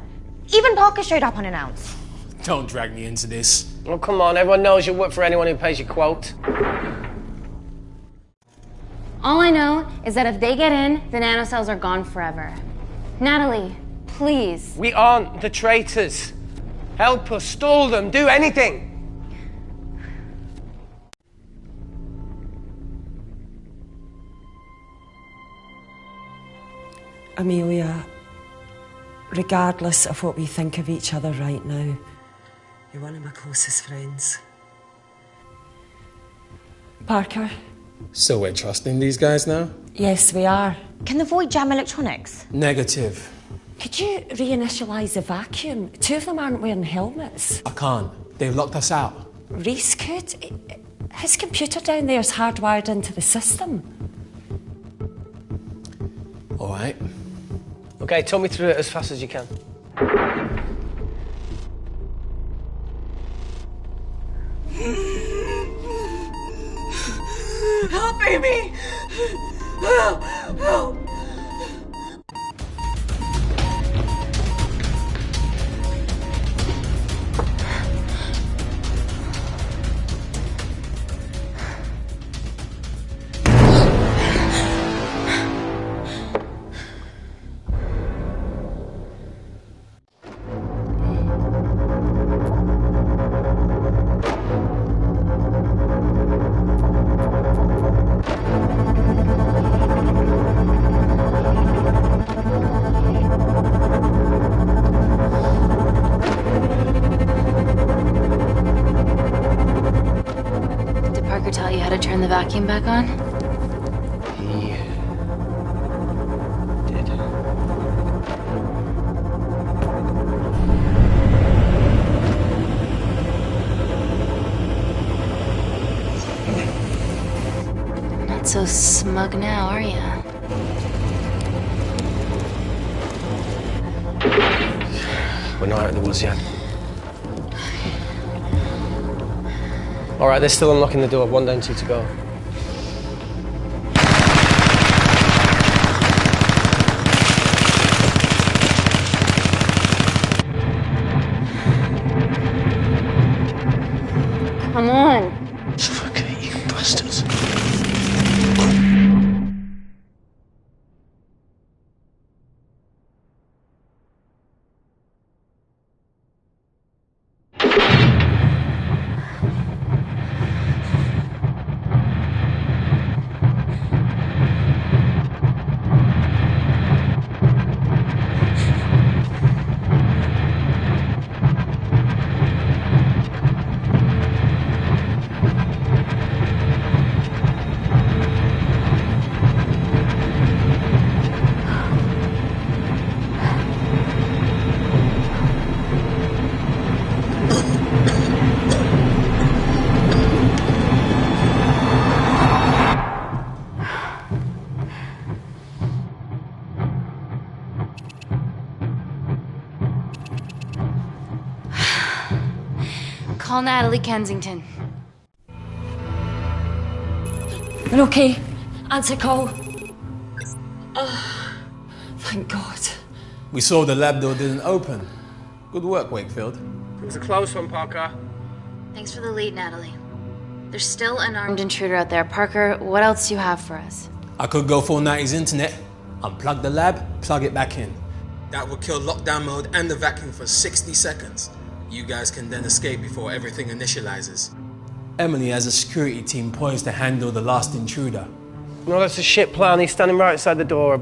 Even Parker showed up unannounced. Don't drag me into this. Oh, come on. Everyone knows you work for anyone who pays your quote. All I know is that if they get in, the nanocells are gone forever. Natalie, please. We aren't the traitors. Help us, stall them, do anything. Amelia, regardless of what we think of each other right now, you're one of my closest friends. Parker? So we're trusting these guys now? Yes, we are. Can the Void jam electronics? Negative. Could you reinitialize the vacuum? Two of them aren't wearing helmets. I can't. They've locked us out. Reese could. His computer down there is hardwired into the system. All right. Okay, talk me through it as fast as you can. Help, Amy! Help! Help! to turn the vacuum back on? He did. Not so smug now, are you? We're not out of the woods yet. All right, they're still unlocking the door. 1 down, 2 to go. Come on. Fucking you bastards. Call Natalie Kensington. We're okay. Answer call. Oh, thank God. We saw the lab door didn't open. Good work, Wakefield. It was a close one, Parker. Thanks for the lead, Natalie. There's still an armed intruder out there. Parker, what else do you have for us? I could go full 90s internet, unplug the lab, plug it back in. That would kill lockdown mode and the vacuum for 60 seconds. You guys can then escape before everything initializes. Emily has a security team poised to handle the last intruder. No, that's a shit plan. He's standing right outside the door. A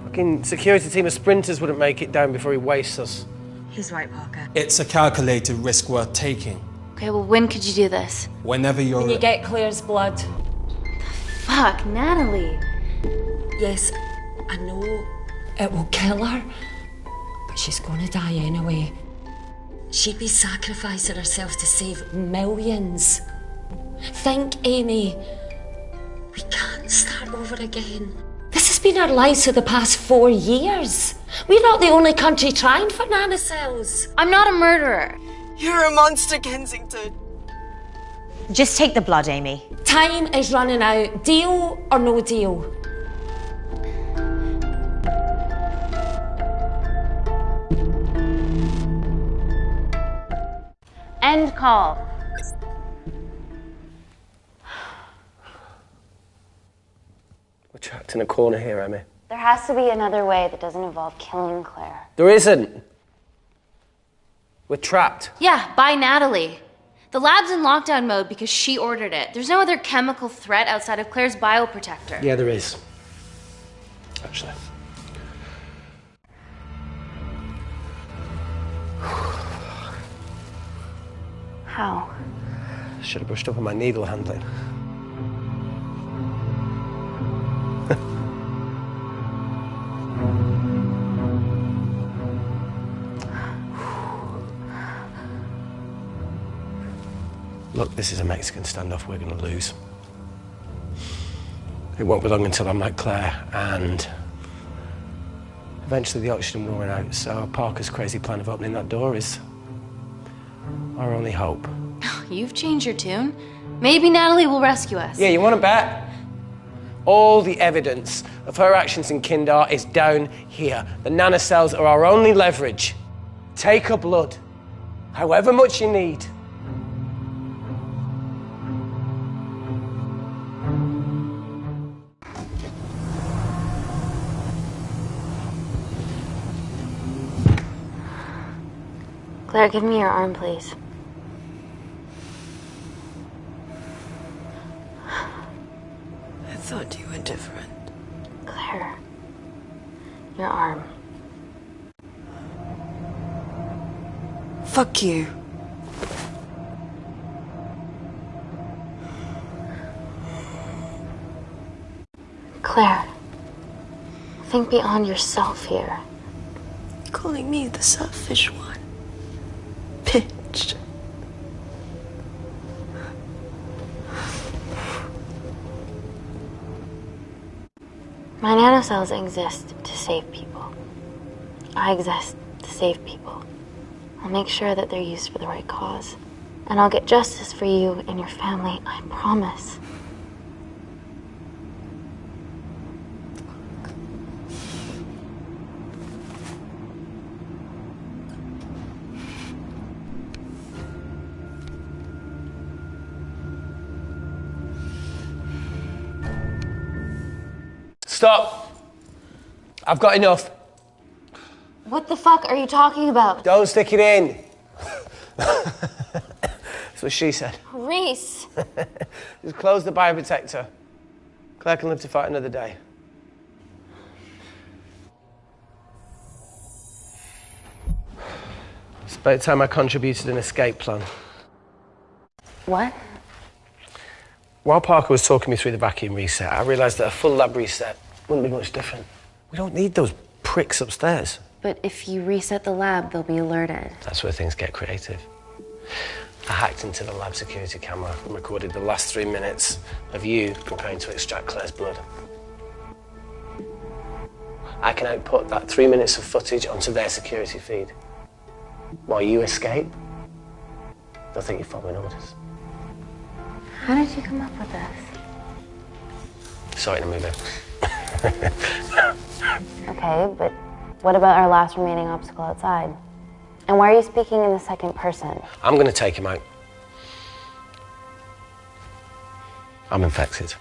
fucking security team of sprinters wouldn't make it down before he wastes us. He's right, Parker. It's a calculated risk worth taking. Okay, well, when could you do this? Whenever you're... When you get Claire's blood. Fuck, Natalie. Yes, I know it will kill her, but she's gonna die anyway. She'd be sacrificing herself to save millions. Think, Amy. We can't start over again. This has been our lives for the past 4 years. We're not the only country trying for nanocells. I'm not a murderer. You're a monster, Kensington. Just take the blood, Amy. Time is running out. Deal or no deal? End call. We're trapped in a corner here, Emmy. There has to be another way that doesn't involve killing Claire. There isn't. We're trapped. Yeah, by Natalie. The lab's in lockdown mode because she ordered it. There's no other chemical threat outside of Claire's bioprotector. Yeah, there is. Actually. How? Should have brushed up on my needle handling. Look, this is a Mexican standoff we're going to lose. It won't be long until I'm like Claire, and eventually the oxygen will run out, so Parker's crazy plan of opening that door is our only hope. You've changed your tune. Maybe Natalie will rescue us. Yeah, you want to bet? All the evidence of her actions in Kindar is down here. The nanocells are our only leverage. Take her blood, however much you need. Claire, give me your arm, please. I thought you were different. Claire, your arm. Fuck you. Claire, think beyond yourself here. Calling me the selfish one. Bitch. My nanocells exist to save people. I exist to save people. I'll make sure that they're used for the right cause. And I'll get justice for you and your family, I promise. Stop! I've got enough. What the fuck are you talking about? Don't stick it in. That's what she said. Reese! Just close the bioprotector. Claire can live to fight another day. It's about time I contributed an escape plan. What? While Parker was talking me through the vacuum reset, I realised that a full lab reset wouldn't be much different. We don't need those pricks upstairs. But if you reset the lab, they'll be alerted. That's where things get creative. I hacked into the lab security camera and recorded the last 3 minutes of you preparing to extract Claire's blood. I can output that 3 minutes of footage onto their security feed. While you escape, they'll think you're following orders. How did you come up with this? Saw it in a movie. Okay, but what about our last remaining obstacle outside? And why are you speaking in the second person? I'm going to take him out. I'm infected.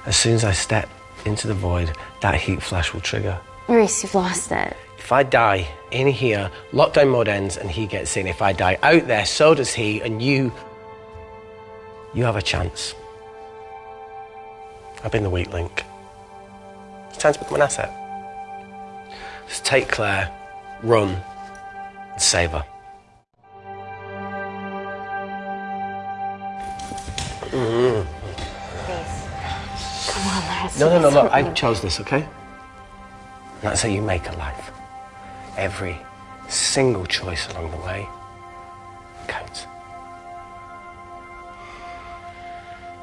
As soon as I step into the void, that heat flash will trigger. Reese, you've lost it. If I die in here, lockdown mode ends and he gets in. If I die out there, so does he, and you have a chance. I've been the weak link. It's time to become an asset. Just take Claire, run, and save her. Please. Come on, let's No, do look, I something. chose this, okay? And that's how you make a life. Every single choice along the way counts.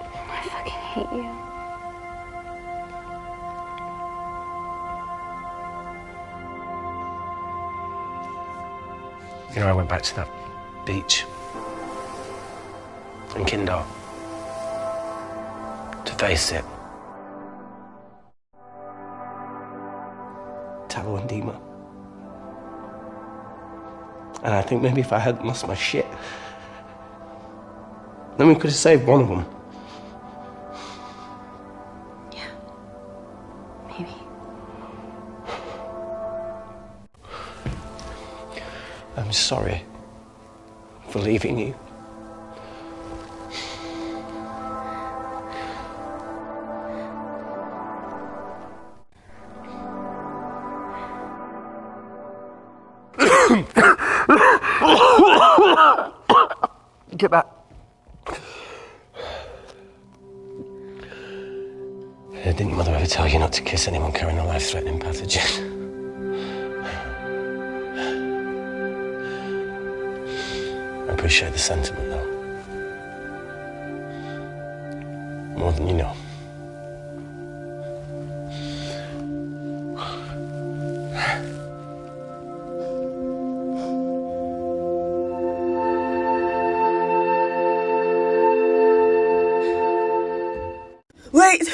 I fucking hate you. You know, I went back to that beach in Kindar to face it. Tavo and Dima. And I think maybe if I hadn't lost my shit, then we could have saved one of them. Maybe. I'm sorry for leaving you. Get back. Didn't Mother ever tell you not to kiss anyone carrying a life-threatening pathogen? I appreciate the sentiment, though. More than you know. Wait!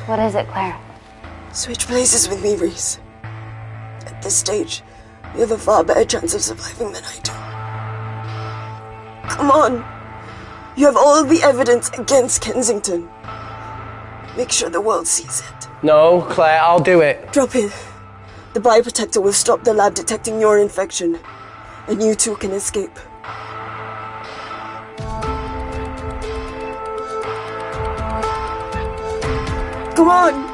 What is it, Claire? Switch places with me, Reese. At this stage, you have a far better chance of surviving than I do. Come on. You have all the evidence against Kensington. Make sure the world sees it. No, Claire, I'll do it. Drop it. The bioprotector will stop the lab detecting your infection, and you too can escape. Come on!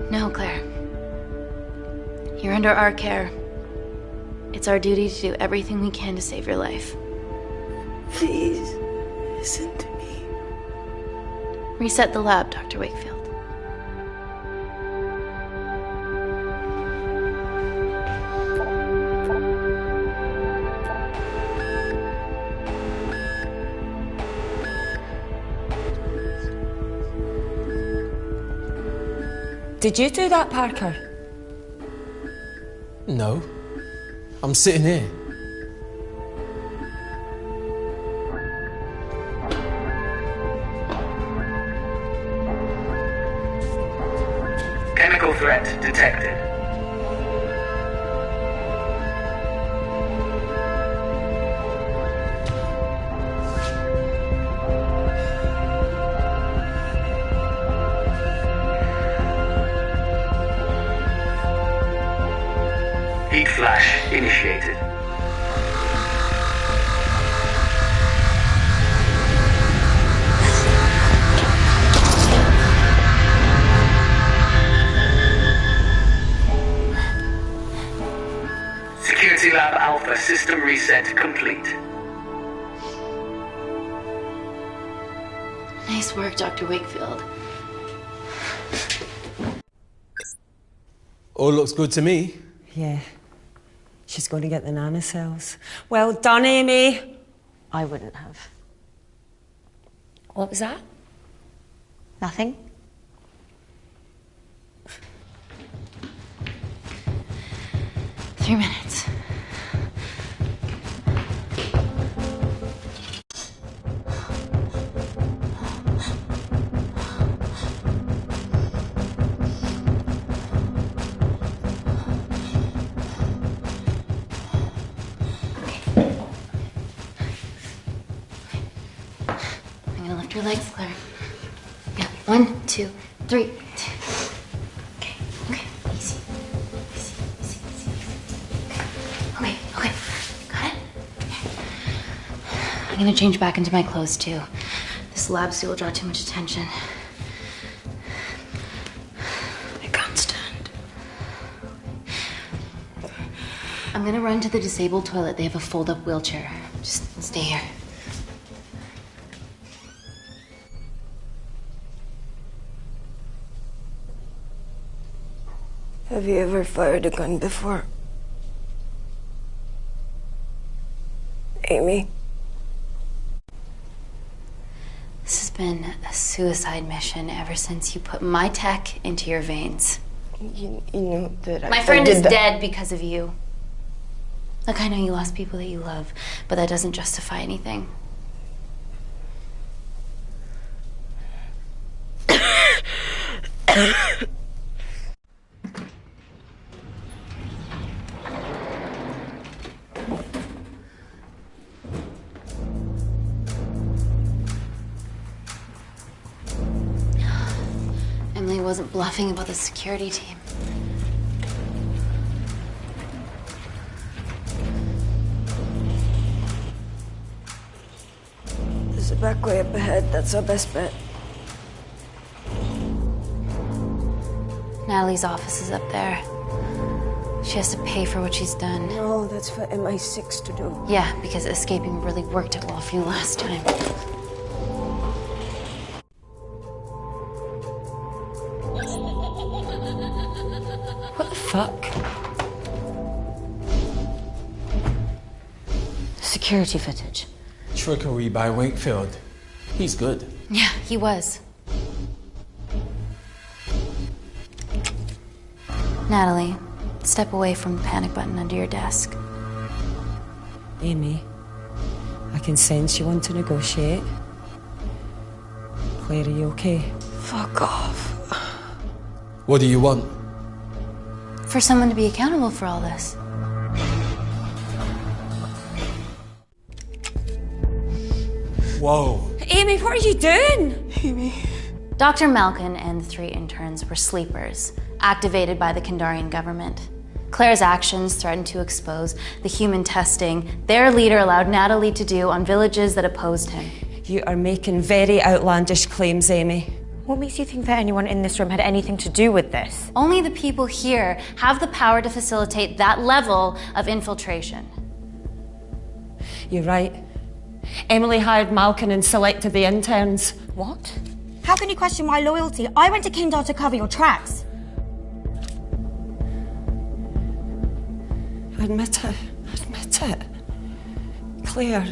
No, Claire. You're under our care. It's our duty to do everything we can to save your life. Please, listen to me. Reset the lab, Dr. Wakefield. Did you do that, Parker? No. I'm sitting here. Chemical threat detected. Heat flash initiated. Security Lab Alpha system reset complete. Nice work, Dr. Wakefield. All looks good to me. Yeah. She's going to get the nanocells. Well done, Amy. I wouldn't have. What was that? Nothing? 3 minutes. I'm gonna lift your legs, Claire. Yeah, 1, 2, 3. Okay, easy. Okay, got it? I'm gonna change back into my clothes too. This lab suit will draw too much attention. I can't stand. I'm gonna run to the disabled toilet. They have a fold-up wheelchair. Just stay here. Have you ever fired a gun before? Amy? This has been a suicide mission ever since you put my tech into your veins. You know that My friend is dead because of you. Look, I know you lost people that you love, but that doesn't justify anything. Emily wasn't bluffing about the security team. There's a back way up ahead. That's our best bet. Natalie's office is up there. She has to pay for what she's done. No, that's for MI6 to do. Yeah, because escaping really worked out well for you last time. What the fuck? Security footage. Trickery by Wakefield. He's good. Yeah, he was. Natalie, step away from the panic button under your desk. Amy, I can sense you want to negotiate. Claire, are you okay? Fuck off. What do you want? For someone to be accountable for all this. Whoa. Amy, what are you doing? Amy. Dr. Malkin and the 3 interns were sleepers, activated by the Kandarian government. Claire's actions threatened to expose the human testing their leader allowed Natalie to do on villages that opposed him. You are making very outlandish claims, Amy. What makes you think that anyone in this room had anything to do with this? Only the people here have the power to facilitate that level of infiltration. You're right. Emily hired Malkin and selected the interns. What? How can you question my loyalty? I went to Kindar to cover your tracks. Admit it. Admit it. Claire,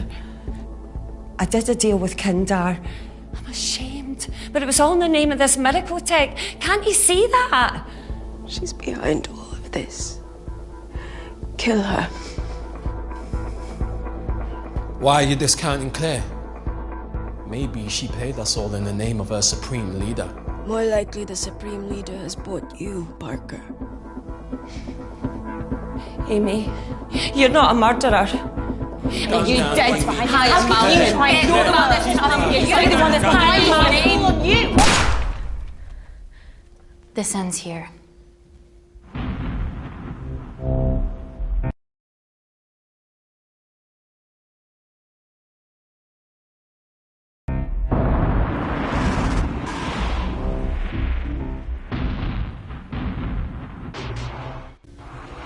I did a deal with Kindar. I'm ashamed, but it was all in the name of this miracle tech. Can't you see that? She's behind all of this. Kill her. Why are you discounting Claire? Maybe she paid us all in the name of her supreme leader. More likely the supreme leader has bought you, Parker. Amy, you're not a murderer. You did hire Malkin. You try and know about this. You're the one that's hiring all of you. This ends here.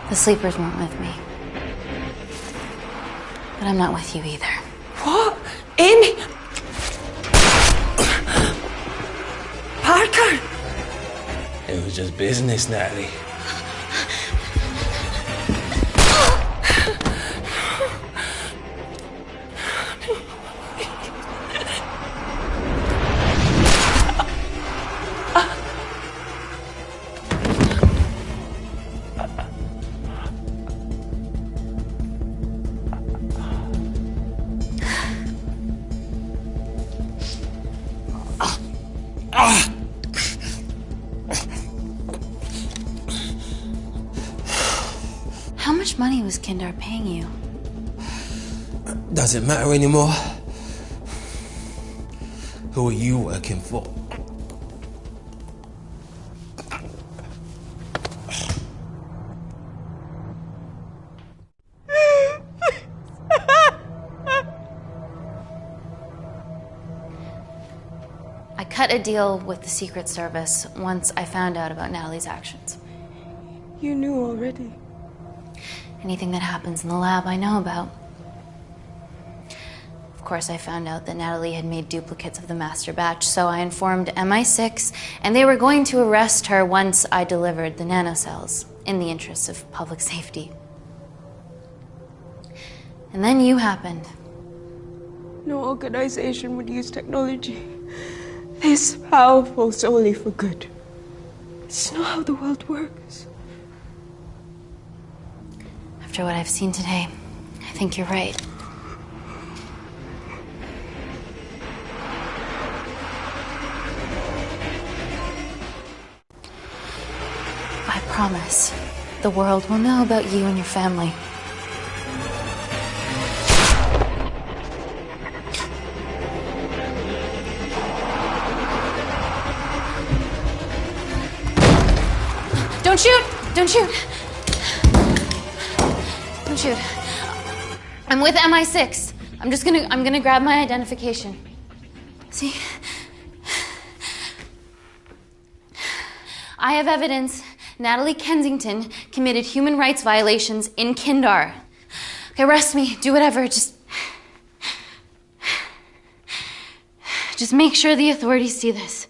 The sleepers weren't with me. But I'm not with you either. What? Amy? Parker? It was just business, Natalie. How much money was Kindar paying you? Does it matter anymore? Who are you working for? I cut a deal with the Secret Service once I found out about Natalie's actions. You knew already. Anything that happens in the lab, I know about. Of course, I found out that Natalie had made duplicates of the master batch, so I informed MI6, and they were going to arrest her once I delivered the nanocells, in the interests of public safety. And then you happened. No organization would use technology this powerful solely for good. It's not how the world works. After what I've seen today, I think you're right. I promise, the world will know about you and your family. Don't shoot! Don't shoot! Don't shoot. I'm with MI6. I'm gonna grab my identification. See? I have evidence Natalie Kensington committed human rights violations in Kindar. Okay, arrest me, do whatever, just make sure the authorities see this.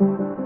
you.